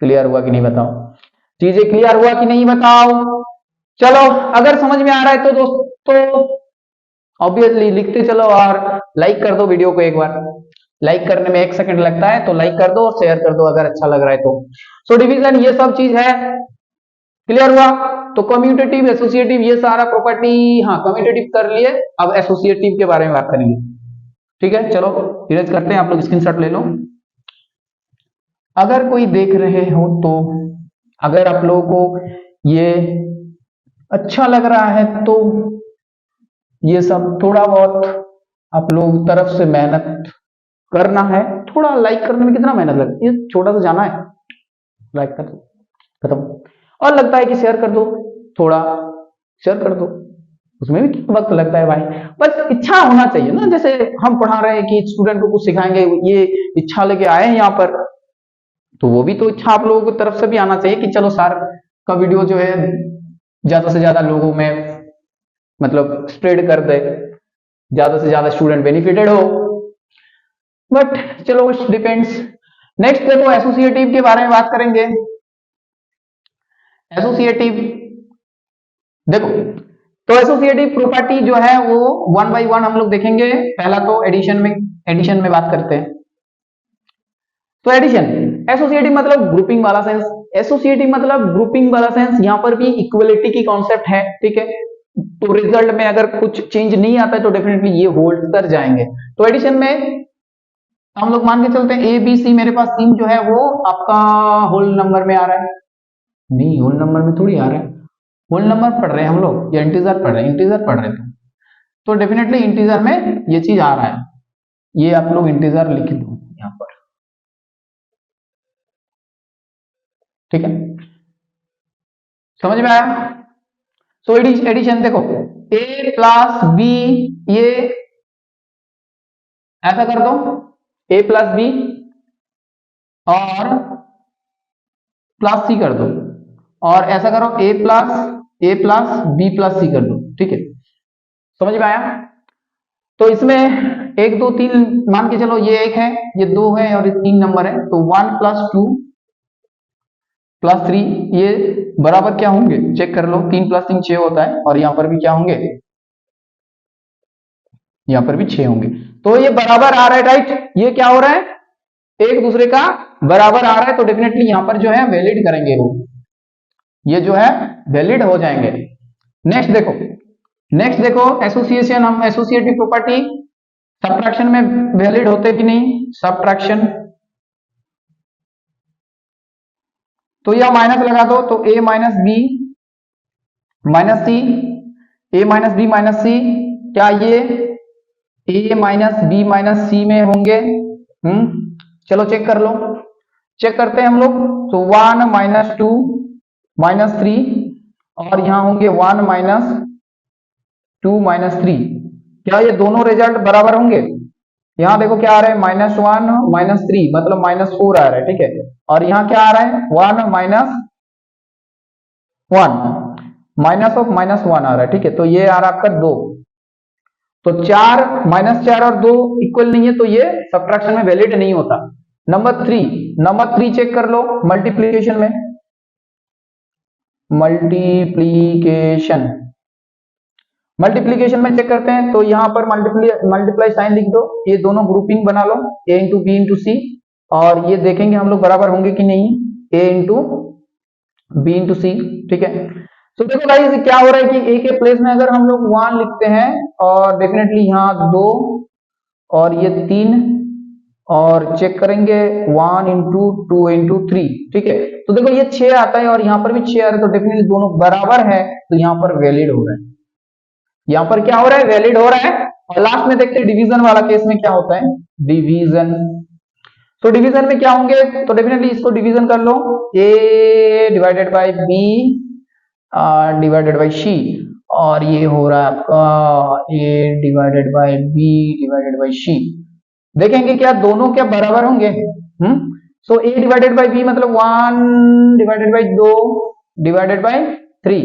क्लियर हुआ कि नहीं बताओ? चीजें क्लियर हुआ कि नहीं बताओ? चलो अगर समझ में आ रहा है तो दोस्तों ऑब्वियसली लिखते चलो और लाइक कर दो वीडियो को। एक बार लाइक करने में 1 सेकंड लगता है, तो लाइक कर दो और शेयर कर दो अगर अच्छा लग रहा है तो। सो डिवीजन ये सब चीज है, क्लियर हुआ? तो कम्यूटेटिव, एसोसिएटिव, ये सारा प्रॉपर्टी, हाँ कम्यूटेटिव कर लिए, अब एसोसिएटिव के बारे में बात करेंगे। ठीक है, चलो इरेज करते हैं, आप लोग स्क्रीनशॉट ले लो। अगर कोई देख रहे हो तो अगर आप लोगों को ये अच्छा लग रहा है तो ये सब थोड़ा बहुत आप लोग तरफ से मेहनत करना है। थोड़ा लाइक करने में कितना मेहनत लगती है, छोटा सा जाना है, लाइक कर दो, खत्म। और लगता है कि शेयर कर दो, थोड़ा शेयर कर दो, उसमें भी वक्त लगता है भाई, बस इच्छा होना चाहिए ना। जैसे हम पढ़ा रहे हैं कि स्टूडेंट को कुछ सिखाएंगे, ये इच्छा लेके आए हैं यहाँ पर, तो वो भी तो इच्छा आप लोगों की तरफ से भी आना चाहिए कि चलो सर का वीडियो जो है ज्यादा से ज्यादा लोगों में मतलब स्प्रेड कर दे, ज्यादा से ज्यादा स्टूडेंट बेनिफिटेड हो। बट चलो इट डिपेंड्स। नेक्स्ट देखो एसोसिएटिव के बारे में बात करेंगे। एसोसिएटिव देखो, तो एसोसिएटिव प्रॉपर्टी जो है वो 1 बाई 1 हम लोग देखेंगे। पहला तो एडिशन में बात करते हैं। तो एडिशन, एसोसिएटिव मतलब ग्रुपिंग वाला सेंस, एसोसिएटिव मतलब ग्रुपिंग वाला सेंस, यहां पर भी इक्वलिटी की कॉन्सेप्ट है, ठीक है। तो रिजल्ट में अगर कुछ चेंज नहीं आता है तो डेफिनेटली ये होल्ड कर जाएंगे। तो एडिशन में हम लोग मान के चलते हैं ए बी सी, मेरे पास तीन जो है वो आपका होल नंबर में आ रहा है, नहीं होल नंबर में थोड़ी आ रहा है, होल नंबर पढ़ रहे हैं हम लोग या इंटीजर पढ़ रहे हैं, इंटीजर पढ़ रहे थे, तो डेफिनेटली इंटीजर में ये चीज आ रहा है, ये आप लोग इंटीजर लिख दो यहां पर, ठीक है, समझ में आया। सो एडिशन देखो, ए प्लस बी, ये ऐसा कर दो ए प्लस बी और प्लस सी कर दो, और ऐसा करो ए प्लस बी प्लस सी कर दो, ठीक है, समझ में आया। तो इसमें एक दो तीन मान के चलो, ये एक है, ये दो है और ये तीन नंबर है, तो 1 प्लस 2 प्लस 3 ये बराबर क्या होंगे, चेक कर लो, 3 प्लस 3 6 होता है, और यहां पर भी क्या होंगे, यहां पर भी 6 होंगे, तो ये बराबर आ रहा है, राइट, ये क्या हो रहा है, एक दूसरे का बराबर आ रहा है, तो डेफिनेटली यहां पर जो है वैलिड करेंगे वो, ये जो है वैलिड हो जाएंगे। नेक्स्ट देखो एसोसिएशन, हम एसोसिएटिव प्रॉपर्टी सबट्रैक्शन में वैलिड होते कि नहीं, सबट्रैक्शन, तो यह माइनस लगा दो, तो a minus B minus C, A minus B minus C, क्या ये a minus B minus C में होंगे, चलो चेक कर लो, चेक करते हैं हम लोग, तो 1 माइनस 2 माइनस 3, और यहां होंगे 1 माइनस 2 माइनस 3, क्या ये दोनों रिजल्ट बराबर होंगे, यहां देखो क्या आ रहा है, -1 -3 मतलब -4 आ रहा है, ठीक है, और यहां क्या आ रहा है 1 माइनस 1 माइनस ऑफ -1 आ रहा है, ठीक है, तो ये आ रहा है आपका 2, तो 4 -4 और 2 इक्वल नहीं है, तो ये सबट्रैक्शन में वैलिड नहीं होता। नंबर 3 चेक कर लो, मल्टीप्लीकेशन में, मल्टीप्लीकेशन में चेक करते हैं, तो यहां पर मल्टीप्लाई साइन लिख दो, ये दोनों ग्रुपिंग बना लो, a इंटू बी इंटू सी, और ये देखेंगे हम लोग बराबर होंगे कि नहीं, a इंटू बी इंटू सी, ठीक है। तो देखो गाइस क्या हो रहा है कि a के प्लेस में अगर हम लोग 1 लिखते हैं, और डेफिनेटली यहाँ 2 और ये 3, और चेक करेंगे 1 इंटू 2 इंटू 3, ठीक है, तो देखो ये 6 आता है और यहाँ पर भी 6 आ रहा है, तो डेफिनेटली दोनों बराबर है, तो यहाँ पर वैलिड हो रहा है, यहां पर क्या हो रहा है, वैलिड हो रहा है। और लास्ट में देखते हैं डिवीजन वाला केस में क्या होता है, डिवीजन, तो डिवीजन में क्या होंगे, तो डेफिनेटली इसको डिवीजन कर लो, a divided by b divided by c, और ये हो रहा है आपका a divided by b divided by c, देखेंगे क्या दोनों क्या बराबर होंगे, सो a डिवाइडेड बाय b मतलब 1 डिवाइडेड बाय 2 डिवाइडेड बाय 3,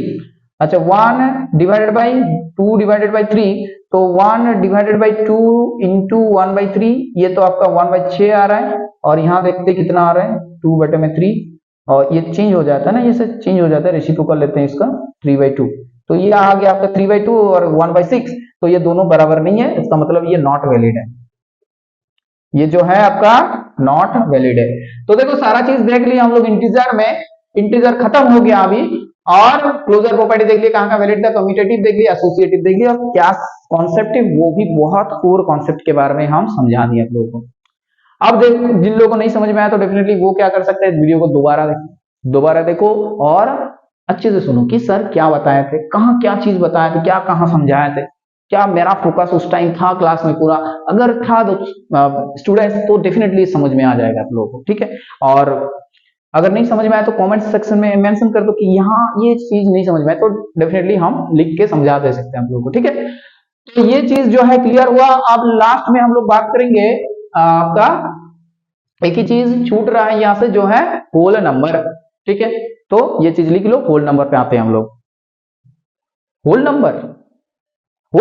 अच्छा 1 डिवाइडेड बाय 2 डिवाइडेड बाय 3, तो 1 डिवाइडेड बाय 2 इंटू 1 बाय 3, ये तो आपका 1 बाय 6 आ रहा है, और यहां देखते कितना आ रहा है 2 बटे में 3, और ये चेंज हो जाता है ना, ये से चेंज हो जाता है, रेसिप्रोकल लेते हैं इसका 3 बाय 2, तो ये आ गया आपका 3 बाय 2 और 1 बाय 6, तो ये दोनों बराबर नहीं है, इसका मतलब ये नॉट वैलिड है, ये जो है आपका नॉट वैलिड है। तो देखो सारा चीज देख लिया हम लोग, इंटीजर में इंटीजर खत्म हो गया अभी, और क्लोजर प्रॉपर्टी देख लिया, कहां का वैलिड था, कम्यूटेटिव देख लिया, एसोसिएटिव देख लिया, और क्या कॉन्सेप्ट है वो भी बहुत कोर कॉन्सेप्ट के बारे में हम समझा दिए आप लोगों को। अब देख जिन लोगों को नहीं समझ में आया तो डेफिनेटली वो क्या कर सकते हैं, वीडियो को दोबारा देखो और अच्छे से सुनो कि सर क्या बताए थे, कहाँ क्या चीज बताए थे, क्या कहाँ समझाए थे, क्या मेरा फोकस उस टाइम था क्लास में पूरा, अगर था तो स्टूडेंट्स तो डेफिनेटली समझ में आ जाएगा आप लोगों को, ठीक है। और अगर नहीं समझ में आया तो कमेंट सेक्शन में मेंशन कर दो कि यहाँ ये चीज नहीं समझ में आया, तो डेफिनेटली हम लिख के समझा दे सकते हैं आप लोगों को, ठीक है। तो ये चीज जो है क्लियर हुआ। अब लास्ट में हम लोग बात करेंगे आपका, एक ही चीज छूट रहा है यहां से जो है होल नंबर, ठीक है, तो ये चीज लिख लो, होल नंबर पे आते हैं हम लोग। होल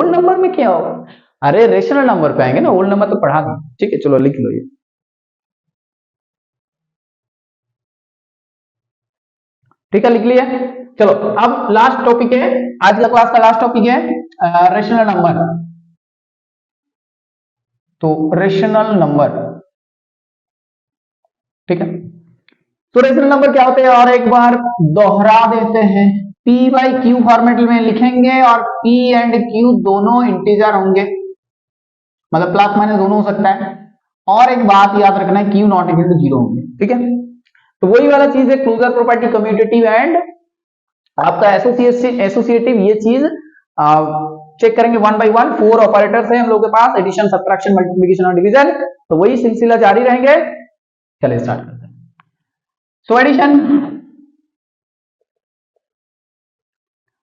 नंबर में क्या हो, अरे रेशनल नंबर पे आएंगे ना, होल नंबर तो पढ़ा दो, ठीक है, चलो लिख लो ये, ठीक है, लिख लिया। चलो अब लास्ट टॉपिक है, आज का क्लास का लास्ट टॉपिक है रेशनल नंबर। तो रेशनल नंबर, ठीक है। तो रेशनल नंबर क्या होते हैं और एक बार दोहरा देते हैं। P बाई क्यू फॉर्मेट में लिखेंगे और P एंड Q दोनों इंटीजर होंगे, मतलब प्लस माइनस दोनों हो सकता है। और एक बात याद रखना है, Q नॉट इक्वल टू 0 होंगे, ठीक है। तो वही वाला चीज है, क्लोजर प्रॉपर्टी, कम्यूटेटिव एंड आपका एसोसिएटिव, ये चीज चेक करेंगे वन बाय वन। 4 ऑपरेटर्स है हम लोग के पास, एडिशन, सब्ट्रैक्शन, मल्टीप्लिकेशन और डिवीजन, तो वही सिलसिला जारी रहेंगे। चलिए स्टार्ट करते हैं। सो एडिशन,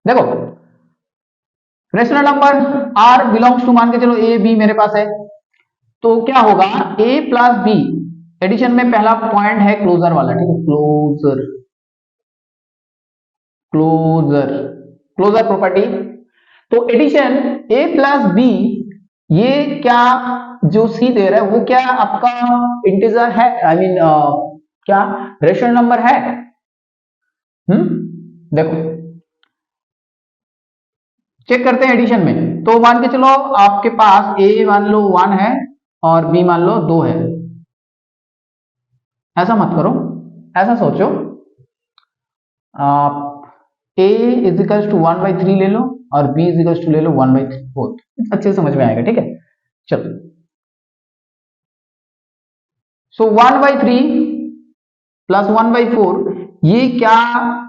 देखो rational number R belongs to, मान के चलो A B मेरे पास है, तो क्या होगा A प्लस B, एडिशन में पहला पॉइंट है क्लोजर वाला, ठीक है, क्लोजर, क्लोजर, क्लोजर प्रॉपर्टी। तो एडिशन A प्लस B, ये क्या जो C दे रहा है वो क्या आपका इंटीजर है, आई मीन क्या रेशनल नंबर है? देखो चेक करते हैं एडिशन में। तो मान के चलो आपके पास A मान लो 1 है और B मान लो 2 है। ऐसा मत करो, ऐसा सोचो, आप A इजिकल्स टू 1/3 ले लो और B इजिकल्स टू ले लो 1/4, अच्छे से समझ में आएगा, ठीक है। चलो, सो 1/3 प्लस 1/4, ये क्या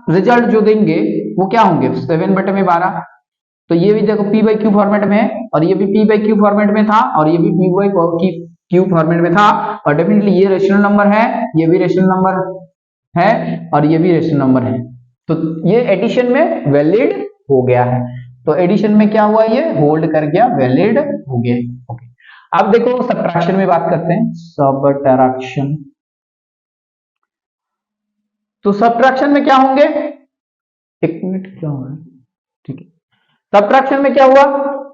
रिजल्ट जो देंगे वो क्या होंगे, 7/12। तो ये भी देखो P बाई क्यू फॉर्मेट में है और ये भी P बाई क्यू फॉर्मेट में था और ये भी P बाई क्यू फॉर्मेट में था, और डेफिनेटली ये रेशनल नंबर है, ये भी रेशनल नंबर है और ये भी रेशनल नंबर है। तो ये एडिशन में वैलिड हो गया है। तो एडिशन में क्या हुआ, ये होल्ड कर गया, वैलिड हो गया। ओके, अब देखो सब्ट्रैक्शन में बात करते हैं, सब्ट्रैक्शन। तो सब्ट्रैक्शन में क्या होंगे, एक मिनट, क्या हो रहा है, ठीक है। सब्ट्रैक्शन में क्या हुआ,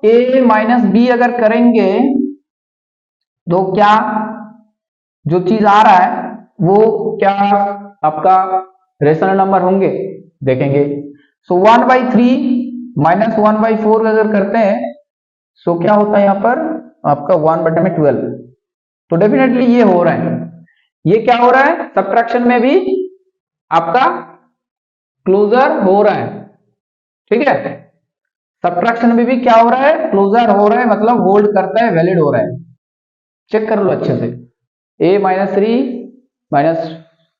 A माइनस B अगर करेंगे तो क्या जो चीज आ रहा है वो क्या आपका रेशनल नंबर होंगे, देखेंगे। सो 1/3 माइनस 1/4 अगर करते हैं सो क्या होता है यहाँ पर आपका 1/12। तो डेफिनेटली ये हो रहा है, ये क्या हो रहा है, सब्ट्रैक्शन में भी आपका क्लोजर हो रहा है, ठीक है। सब्ट्रैक्शन में भी क्या हो रहा है, क्लोजर हो रहा है, मतलब होल्ड करता है, वैलिड हो रहा है। चेक कर लो अच्छे से, A minus 3 minus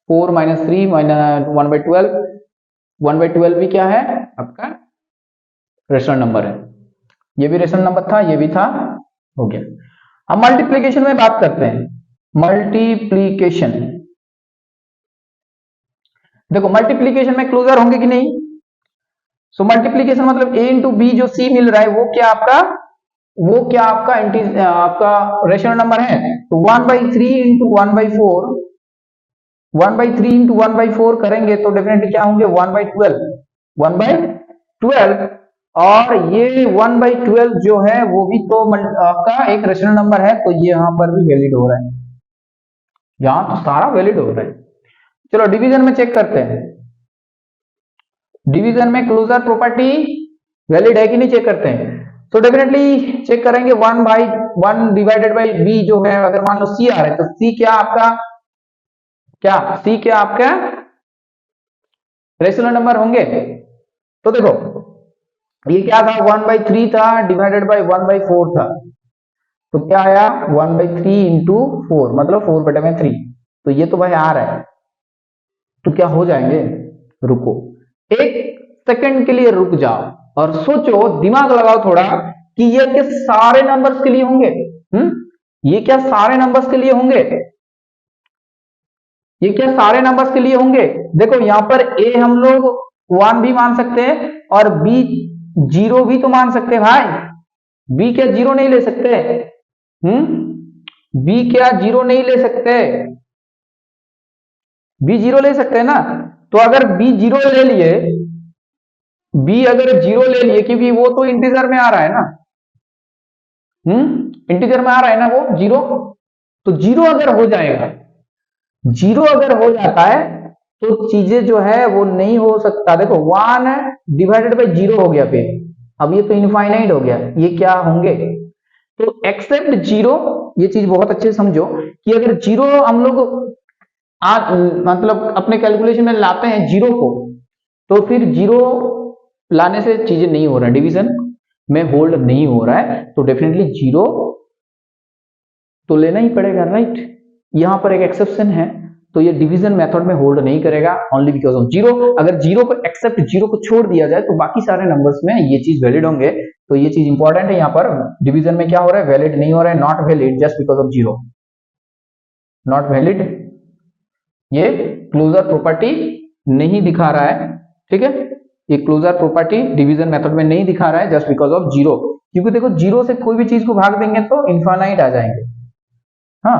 4 minus 3 minus 1/12, 1/12 भी क्या है आपका रेशनल नंबर है, ये भी रेशनल नंबर था, ये भी था, हो गया। अब मल्टीप्लीकेशन में बात करते हैं, मल्टीप्लीकेशन। देखो मल्टीप्लीकेशन में क्लोजर होंगे कि नहीं। सो मल्टीप्लीकेशन मतलब A इंटू बी जो C मिल रहा है वो क्या आपका आपका रेशनल नंबर है। तो 1/3 इंटू 1/4, 1/3 इंटू 1/4 करेंगे तो डेफिनेटली क्या होंगे 1/12, 1/12। और ये 1/12 जो है वो भी तो आपका एक रेशनल नंबर है, तो ये यहां पर भी वैलिड हो रहा है, यहां तो सारा वैलिड हो रहा है। चलो डिवीजन में चेक करते हैं, डिवीजन में क्लोजर प्रॉपर्टी वैलिड है कि नहीं चेक करते हैं। तो डेफिनेटली चेक करेंगे 1/1 डिवाइडेड बाई B जो है, अगर मान लो C आ रहा है तो C क्या आपका रेशनल नंबर होंगे। तो देखो ये क्या था, 1/3 था डिवाइडेड बाई 1/4 था, तो क्या आया 1/3 इंटू 4 मतलब 4/3। तो ये तो भाई आ रहा है, तो क्या हो जाएंगे, रुको एक सेकंड के लिए रुक जाओ और सोचो, दिमाग लगाओ थोड़ा कि ये क्या सारे नंबर्स के लिए होंगे। ये क्या सारे नंबर्स के लिए होंगे, ये क्या सारे नंबर्स के लिए होंगे। देखो यहां पर A हम लोग 1 भी मान सकते हैं और B 0 भी तो मान सकते हैं भाई। B क्या 0 नहीं ले सकते, B क्या 0 नहीं ले सकते, B 0 ले सकते हैं ना। तो अगर B 0 ले लिए, B अगर 0 ले लिए, क्योंकि वो तो इंटीजर में आ रहा है ना, इंटीजर में आ रहा है ना वो 0, तो 0 अगर हो जाएगा, 0 अगर हो जाता है तो चीजें जो है वो नहीं हो सकता। देखो 1 डिवाइडेड बाई 0 हो गया, फिर अब ये तो इनफाइनाइट हो गया, ये क्या होंगे, तो एक्सेप्ट 0। ये चीज बहुत अच्छे से समझो कि अगर 0 हम लोग मतलब अपने कैलकुलेशन में लाते हैं जीरो को, तो फिर जीरो लाने से चीजें नहीं हो रहा है, डिवीजन में होल्ड नहीं हो रहा है, तो डेफिनेटली जीरो तो लेना ही पड़ेगा, राइट। यहां पर एक एक्सेप्शन है, तो ये डिवीजन मेथड में होल्ड नहीं करेगा ओनली बिकॉज ऑफ जीरो। अगर जीरो को एक्सेप्ट जीरो को छोड़ दिया जाए तो बाकी सारे नंबर्स में ये चीज वैलिड होंगे। तो ये चीज इंपॉर्टेंट है, यहाँ पर डिवीजन में क्या हो रहा है, वैलिड नहीं हो रहा है, not valid just because of zero, not valid. ये क्लोजर प्रॉपर्टी नहीं दिखा रहा है, ठीक है, ये क्लोजर प्रॉपर्टी डिवीजन मेथड में नहीं दिखा रहा है जस्ट बिकॉज ऑफ जीरो, क्योंकि देखो जीरो से कोई भी चीज को भाग देंगे तो इनफाइनाइट आ जाएंगे। हाँ,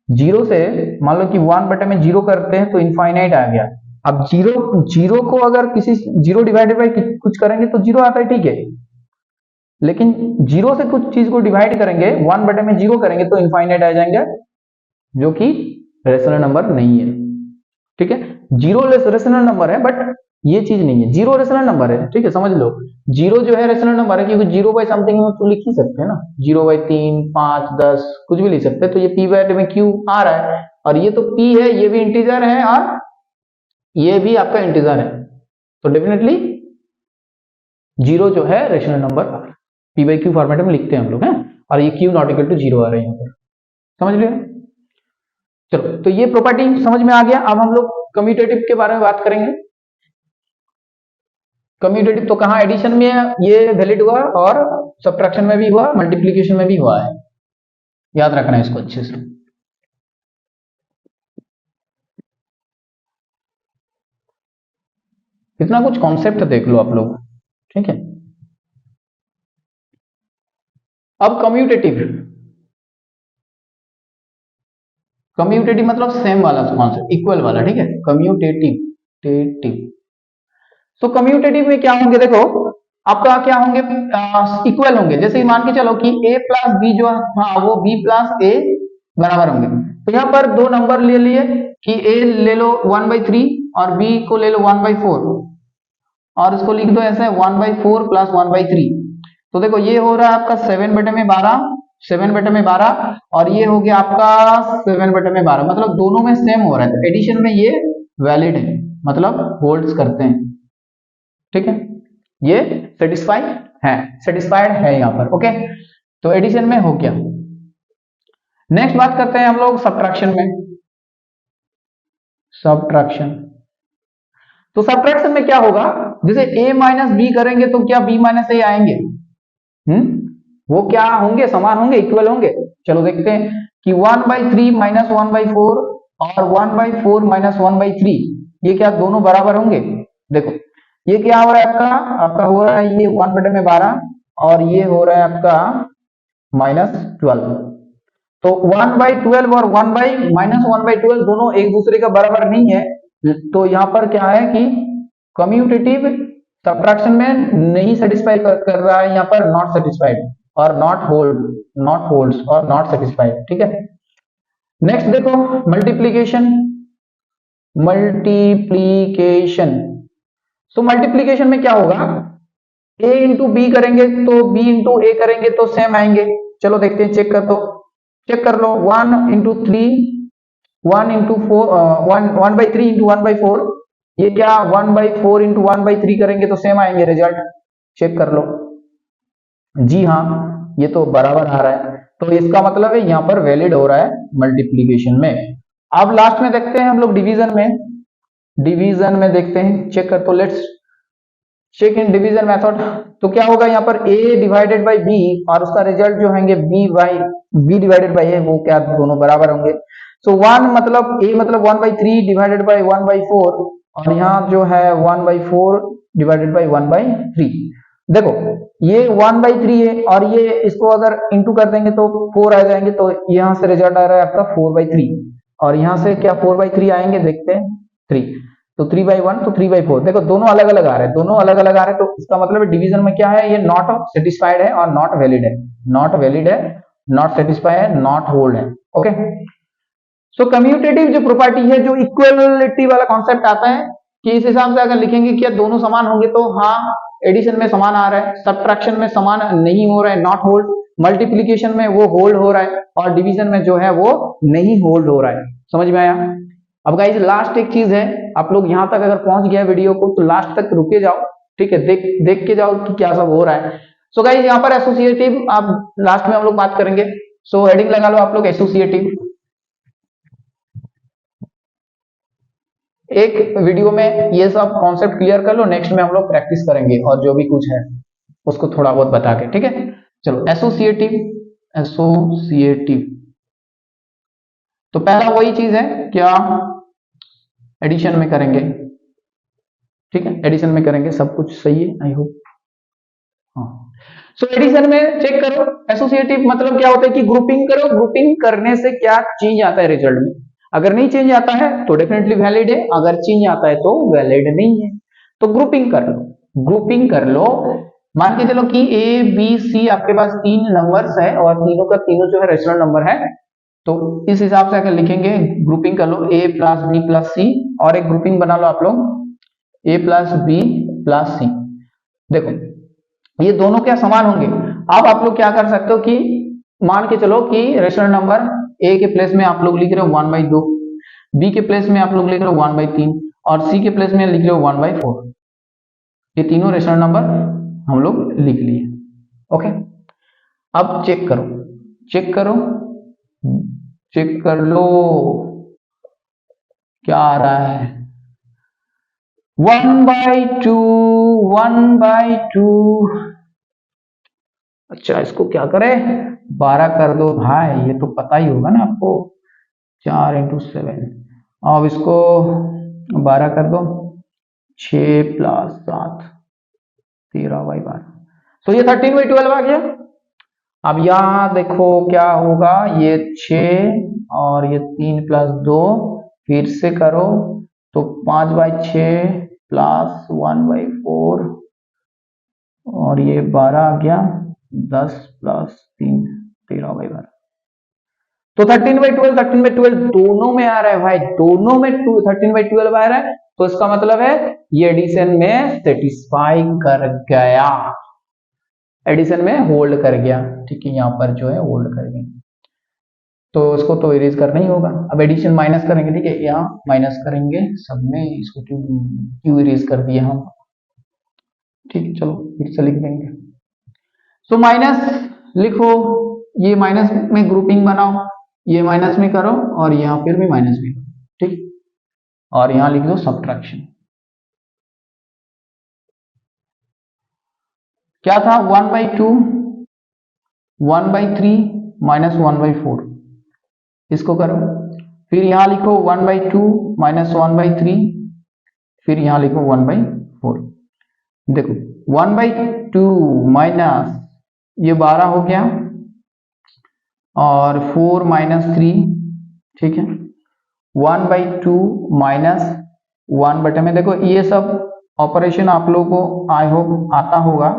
जीरो से मान लो कि 1/में जीरो करते हैं तो इनफाइनाइट आ गया। अब जीरो को अगर किसी जीरो डिवाइडेड बाई कुछ करेंगे तो जीरो आता है, ठीक है, लेकिन जीरो से कुछ चीज को डिवाइड करेंगे, 1/में जीरो करेंगे तो इनफाइनाइट आ जाएंगे, जो कि रेशनल नंबर नहीं है, ठीक है। जीरो रेशनल नंबर है बट ये चीज नहीं है, जीरो रेशनल नंबर है, ठीक है, समझ लो। जीरो जो है रेशनल नंबर है, क्योंकि जीरो बाई समथिंग तो लिख ही सकते हैं ना, 0/3, 5, 10 कुछ भी लिख सकते हैं। तो ये पी बाई में क्यू आ रहा है, और ये तो पी है, ये भी इंटीजर है और ये भी आपका इंटीजर है, तो डेफिनेटली जीरो जो है rational number P by Q format में लिखते हैं हम लोग हैं, और ये Q not equal to zero आ रहा है यहाँ पर, समझ लिया। चलो, तो ये प्रॉपर्टी समझ में आ गया। अब हम लोग कम्यूटेटिव के बारे में बात करेंगे। कम्यूटेटिव तो कहाँ, एडिशन में ये वैलिड हुआ और सब्ट्रैक्शन में भी हुआ, मल्टीप्लीकेशन में भी हुआ है, याद रखना है इसको अच्छे से। इतना कुछ कॉन्सेप्ट देख लो आप लोग, ठीक है। अब कम्यूटेटिव, कम्यूटेटिव मतलब सेम वाला कॉन्सेप्ट, इक्वल वाला, ठीक है, कम्यूटेटिव। तो कम्यूटेटिव में क्या होंगे, देखो आपका क्या होंगे, इक्वल होंगे। जैसे मान के चलो कि a प्लस बी जो हाँ वो b प्लस a बराबर होंगे। तो यहाँ पर दो नंबर ले लिए कि a ले लो 1/3 और b को ले लो 1/4, और इसको लिख दो ऐसे 1/4 प्लस 1/3। तो देखो ये हो रहा है आपका 7/12, 7/12, और ये हो गया आपका 7/12, मतलब दोनों में सेम हो रहा है, तो एडिशन में ये वैलिड है, मतलब होल्ड्स करते हैं, ठीक है, ये सेटिस्फाइड है यहाँ पर, ओके। तो एडिशन में हो गया। नेक्स्ट बात करते हैं हम लोग सब्ट्रैक्शन में। सब्ट्रैक्शन, तो सब्ट्रैक्शन में क्या होगा, जैसे a माइनस बी करेंगे तो क्या b माइनस ए आएंगे, वो क्या होंगे, समान होंगे, इक्वल होंगे। चलो देखते हैं कि 1/3 माइनस 1/4 और 1/4 माइनस 1/3, ये क्या दोनों बराबर होंगे। देखो ये क्या हो रहा है, आपका हो रहा है ये 1/12 और ये हो रहा है आपका -12। तो 1/12 और 1/-1/12 दोनों एक दूसरे का बराबर नहीं है, तो यहाँ पर क्या है कि कम्यूटेटिव सब्ट्रैक्शन में नहीं सेटिस्फाई कर रहा है, यहाँ पर नॉट सेटिस्फाइड और नॉट होल्ड्स और नॉट सेटिस्फाइड, ठीक है। नेक्स्ट देखो मल्टीप्लीकेशन। सो मल्टीप्लीकेशन में क्या होगा, a इंटू बी करेंगे तो b इंटू ए करेंगे तो सेम आएंगे। चलो देखते हैं, चेक कर लो 1 इंटू 3, 1 इंटू 4, 1/3 इंटू 1/4, ये क्या 1/4 इंटू 1/3 करेंगे तो सेम आएंगे रिजल्ट, चेक कर लो। जी हाँ, ये तो बराबर आ रहा है, तो इसका मतलब है यहाँ पर वैलिड हो रहा है मल्टीप्लीकेशन में। अब लास्ट में देखते हैं हम लोग डिवीजन में देखते हैं, चेक कर, तो let's check in division method. तो क्या होगा यहाँ पर a डिवाइडेड बाई b और उसका रिजल्ट जो होंगे b डिवाइडेड बाई a, वो क्या दोनों बराबर होंगे। सो 1 मतलब a मतलब 1/3 डिवाइडेड बाई 1/4 और यहाँ जो है 1/4 डिवाइडेड बाई 1/3। देखो ये 1/3 है और ये इसको अगर इंटू कर देंगे तो 4 आ जाएंगे, तो यहाँ से रिजल्ट आ रहा है आपका 4/3 और यहाँ से क्या 4/3 आएंगे, देखते हैं 3, तो 3/1 तो 3/4। देखो दोनों अलग अलग आ रहे हैं, तो इसका मतलब डिवीजन में क्या है, ये नॉट सेटिस्फाइड है और नॉट वैलिड है, नॉट सेटिस्फाइड है, नॉट होल्ड है, ओके। सो कम्यूटेटिव जो प्रॉपर्टी है, जो इक्वलिटी वाला कॉन्सेप्ट आता है कि इस हिसाब से अगर लिखेंगे कि दोनों समान होंगे तो हाँ एडिशन में समान आ रहा है, सब्ट्रैक्शन में समान नहीं हो रहा है, नॉट होल्ड, मल्टीप्लीकेशन में वो होल्ड हो रहा है और डिवीजन में जो है वो नहीं होल्ड हो रहा है। समझ में आया? अब गाइज लास्ट एक चीज है, आप लोग यहां तक अगर पहुंच गया वीडियो को तो लास्ट तक रुके जाओ, ठीक है, देख के जाओ कि क्या सब हो रहा है। सो गाइज यहाँ पर एसोसिएटिव आप लास्ट में हम लोग बात करेंगे। सो हेडिंग लगा लो आप लोग एसोसिएटिव। एक वीडियो में ये सब कॉन्सेप्ट क्लियर कर लो, नेक्स्ट में हम लोग प्रैक्टिस करेंगे और जो भी कुछ है उसको थोड़ा बहुत बता के, ठीक है। चलो एसोसिएटिव, एसोसिएटिव तो पहला वही चीज है क्या, एडिशन में करेंगे, ठीक है, एडिशन में करेंगे, सब कुछ सही है आई होप। हाँ, सो एडिशन में चेक करो, एसोसिएटिव मतलब क्या होता है कि ग्रुपिंग करो, ग्रुपिंग करने से क्या चेंज आता है रिजल्ट में। अगर नहीं चेंज आता है तो डेफिनेटली वैलिड है, अगर चेंज आता है तो वैलिड नहीं है। तो ग्रुपिंग कर लो, ग्रुपिंग कर लो। मान के चलो कि ए बी सी आपके पास 3 नंबर्स है और तीनों का तीनों जो है रेशनल नंबर है, तो इस हिसाब से अगर लिखेंगे ग्रुपिंग कर लो ए प्लस बी प्लस सी, और एक ग्रुपिंग बना लो आप लोग ए प्लस बी प्लस सी। देखो ये दोनों क्या समान होंगे। अब आप लोग क्या कर सकते हो कि मान के चलो कि रेशनल नंबर ए के प्लेस में आप लोग लिख रहे हो 1/2, बी के प्लेस में आप लोग लिख रहे हो 1/3 और सी के प्लेस में लिख रहे हो 1/4। ये तीनों रेशनल नंबर हम लोग लिख लिए, ओके। अब चेक करो, चेक करो, चेक कर लो क्या आ रहा है। 1/2, 1/2। अच्छा इसको क्या करें, 12 कर दो भाई, ये तो पता ही होगा ना आपको, 4 × 7। अब इसको 12 कर दो, 6 + 7 13/12। तो ये 13/12 आ गया। अब यहां देखो क्या होगा, ये 6 और ये 3 + 2 फिर से करो तो 5/6 + 1/4 और ये 12 आ गया, 10 + 3 13/12। तो 13/12 13/12 दोनों में आ रहा है भाई, दोनों में 13/12 आ रहा है, तो इसका मतलब है ये एडिशन में सेटिस्फाई कर गया, एडिशन में होल्ड कर गया, ठीक है, यहाँ पर जो है होल्ड कर गया। तो इसको तो इरेज करना ही होगा। अब एडिशन माइनस करेंगे, ठीक है, यहाँ माइनस करेंगे सब में, इसको क्यों इरेज कर दिया हम, ठीक, चलो फिर से लिख देंगे। सो माइनस लिखो, ये माइनस में ग्रुपिंग बनाओ, ये माइनस में करो और यहाँ फिर भी माइनस में करो, ठीक, और यहाँ लिख दो सब्ट्रैक्शन। क्या था 1/2, 1/3 - 1/4, इसको करो, फिर यहां लिखो 1/2 - 1/3, फिर यहां लिखो 1/4। देखो 1/2 माइनस ये 12 हो गया और 4 - 3, ठीक है, 1/2 माइनस 1/में, देखो ये सब ऑपरेशन आप लोगों को आई होप आता होगा।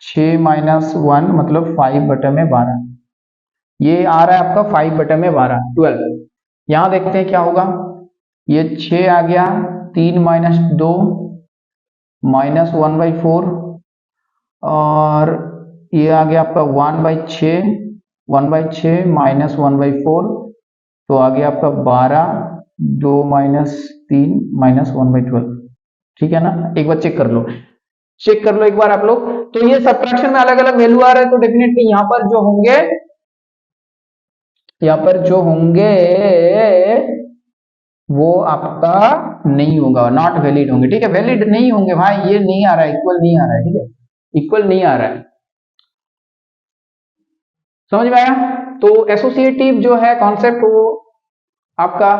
6 - 1 मतलब 5/12, ये आ रहा है आपका 5/12 12। यहां देखते हैं क्या होगा, ये 6 आ गया, 3 - 2 -1/4 और ये आ गया आपका 1/6, 1/6 - 1/4 तो आ गया आपका 12, 2 - 3 -1/12, ठीक है ना। एक बार चेक कर लो, चेक कर लो एक बार आप लोग। तो ये सब्ट्रैक्शन में अलग अलग वैल्यू आ रहा है, तो डेफिनेटली यहाँ पर जो होंगे, यहाँ पर जो होंगे वो आपका नहीं होगा, नॉट वैलिड होंगे, ठीक है, वैलिड नहीं होंगे भाई, ये नहीं आ रहा है, इक्वल नहीं आ रहा है, ठीक है, इक्वल नहीं आ रहा है, समझ में आया। तो एसोसिएटिव जो है कॉन्सेप्ट वो आपका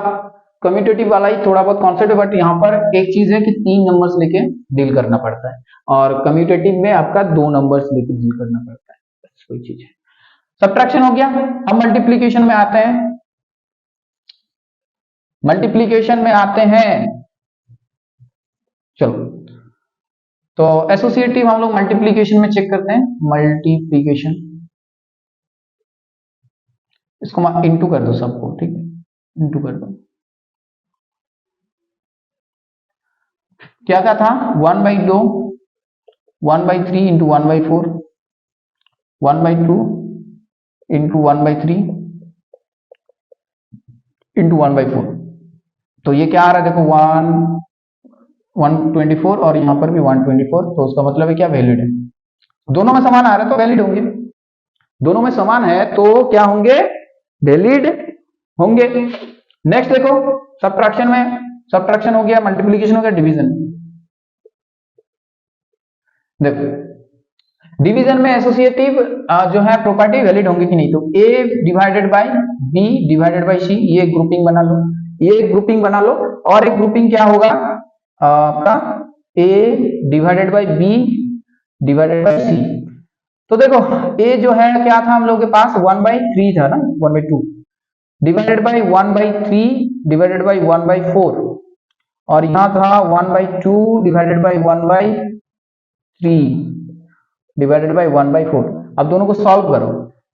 कम्यूटेटिव वाला ही थोड़ा बहुत कॉन्सेप्ट है, बट यहाँ पर एक चीज है कि 3 नंबर्स लेके डील करना पड़ता है और कम्यूटेटिव में आपका 2 नंबर्स लेके डील करना पड़ता है, बस वही चीज है। सब्ट्रैक्शन हो गया, अब मल्टीप्लीकेशन में आते हैं, मल्टीप्लीकेशन में आते हैं। चलो तो एसोसिएटिव हम लोग मल्टीप्लीकेशन में चेक करते हैं, मल्टीप्लीकेशन, इसको इंटू कर दो सबको, ठीक है, इंटू कर दो। क्या क्या था 1/2, 1/3 × 1/4, 1/2 × 1/3 × 1/4, तो ये क्या आ रहा है देखो 124 और यहाँ पर भी 124, तो उसका मतलब है क्या वैलिड है। दोनों में समान आ रहा है तो वैलिड होंगे, दोनों में समान है तो क्या होंगे वैलिड होंगे। नेक्स्ट देखो सब्ट्रैक्शन में, सब्ट्रैक्शन हो गया, मल्टीप्लिकेशन हो गया, डिवीजन। देखो डिवीजन में एसोसिएटिव जो है प्रॉपर्टी वैलिड होंगी कि नहीं, तो A divided by B divided by C, ये ग्रुपिंग बना लो, ये ग्रुपिंग बना लो। और एक ग्रुपिंग क्या होगा आपका A divided by B divided by C. तो देखो ए जो है क्या था हम लोग के पास 1/3 था ना, 1/2 डिवाइडेड बाय 1/3 डिवाइडेड बाय 1/4, और यहाँ था 1/2 डिवाइडेड बाय 1/3 डिवाइडेड बाय 1/4। अब दोनों को सॉल्व करो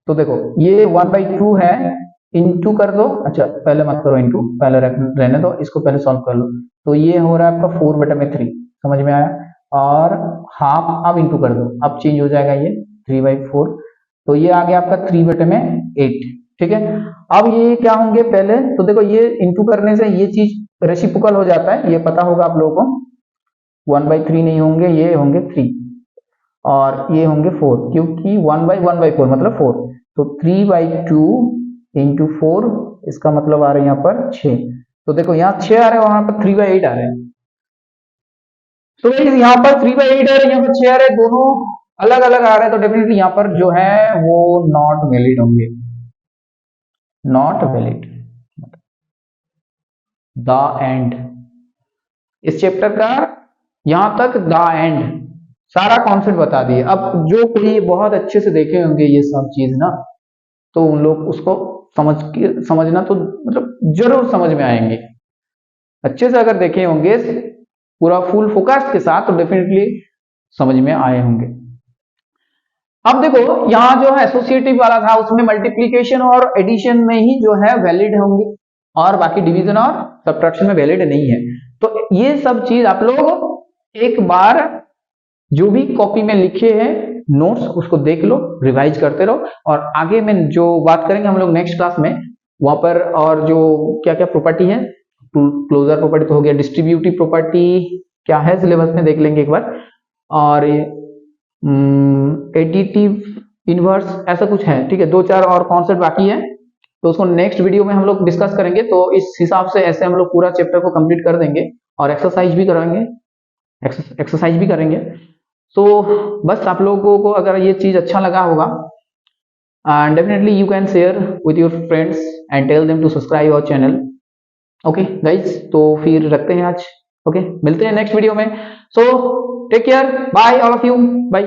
तो देखो ये 1/2 है, इंटू कर दो, अच्छा पहले मत करो इंटू, पहले रहने दो, इसको पहले सॉल्व कर लो। तो ये हो रहा है आपका 4/3, समझ में आया, और हाफ अब इंटू कर दो, अब चेंज हो जाएगा ये 3/4, तो ये आ गया आपका 3/8, ठीक है। अब ये क्या होंगे पहले तो देखो ये इंटू करने से ये चीज रेसिप्रोकल हो जाता है, ये पता होगा आप लोगों को, 1/3 नहीं होंगे, ये होंगे 3 और ये होंगे 4, क्योंकि 1/1/4 मतलब 4, तो 3/2 इंटू 4, इसका मतलब आ रहा है यहाँ पर 6। तो देखो यहाँ 6 आ रहे हैं, वहां पर 3/8 आ रहे हैं, तो यहाँ पर 3/8 आ रहे हैं, यहाँ पर 6 आ रहे हैं, दोनों अलग अलग आ रहे हैं, तो डेफिनेटली यहाँ पर जो है वो नॉट वैलिड होंगे, नॉट वैलिड। द एंड, इस चैप्टर का यहां तक द एंड सारा कॉन्सेप्ट बता दिए। अब जो कोई बहुत अच्छे से देखे होंगे ये सब चीज ना, तो उन लोग उसको समझना तो मतलब जरूर समझ में आएंगे, अच्छे से अगर देखे होंगे पूरा फुल फोकस के साथ तो डेफिनेटली समझ में आए होंगे। अब देखो यहाँ जो है एसोसिएटिव वाला था उसमें मल्टीप्लीकेशन और एडिशन में ही जो है वैलिड होंगे, और बाकी डिवीजन और सब्ट्रैक्शन में वैलिड नहीं है। तो ये सब चीज आप लोग एक बार जो भी कॉपी में लिखे हैं नोट्स उसको देख लो, रिवाइज करते रहो, और आगे में जो बात करेंगे हम लोग नेक्स्ट क्लास में वहां पर, और जो क्या क्या प्रॉपर्टी है, क्लोजर प्रॉपर्टी तो हो गया, डिस्ट्रीब्यूटिव प्रॉपर्टी क्या है सिलेबस में देख लेंगे एक बार, और एडिटिव इनवर्स ऐसा कुछ है, ठीक है, 2-4 और कॉन्सेप्ट बाकी है, तो उसको नेक्स्ट वीडियो में हम लोग डिस्कस करेंगे। तो इस हिसाब से ऐसे हम लोग पूरा चैप्टर को कंप्लीट कर देंगे और एक्सरसाइज भी कराएंगे, एक्सरसाइज भी करेंगे। तो बस आप लोगों को अगर ये चीज अच्छा लगा होगा, and definitely you can share with your friends and tell them to subscribe our channel. Okay guys, तो फिर रखते हैं आज, ओके मिलते हैं नेक्स्ट वीडियो में। So take care, bye all of you, bye.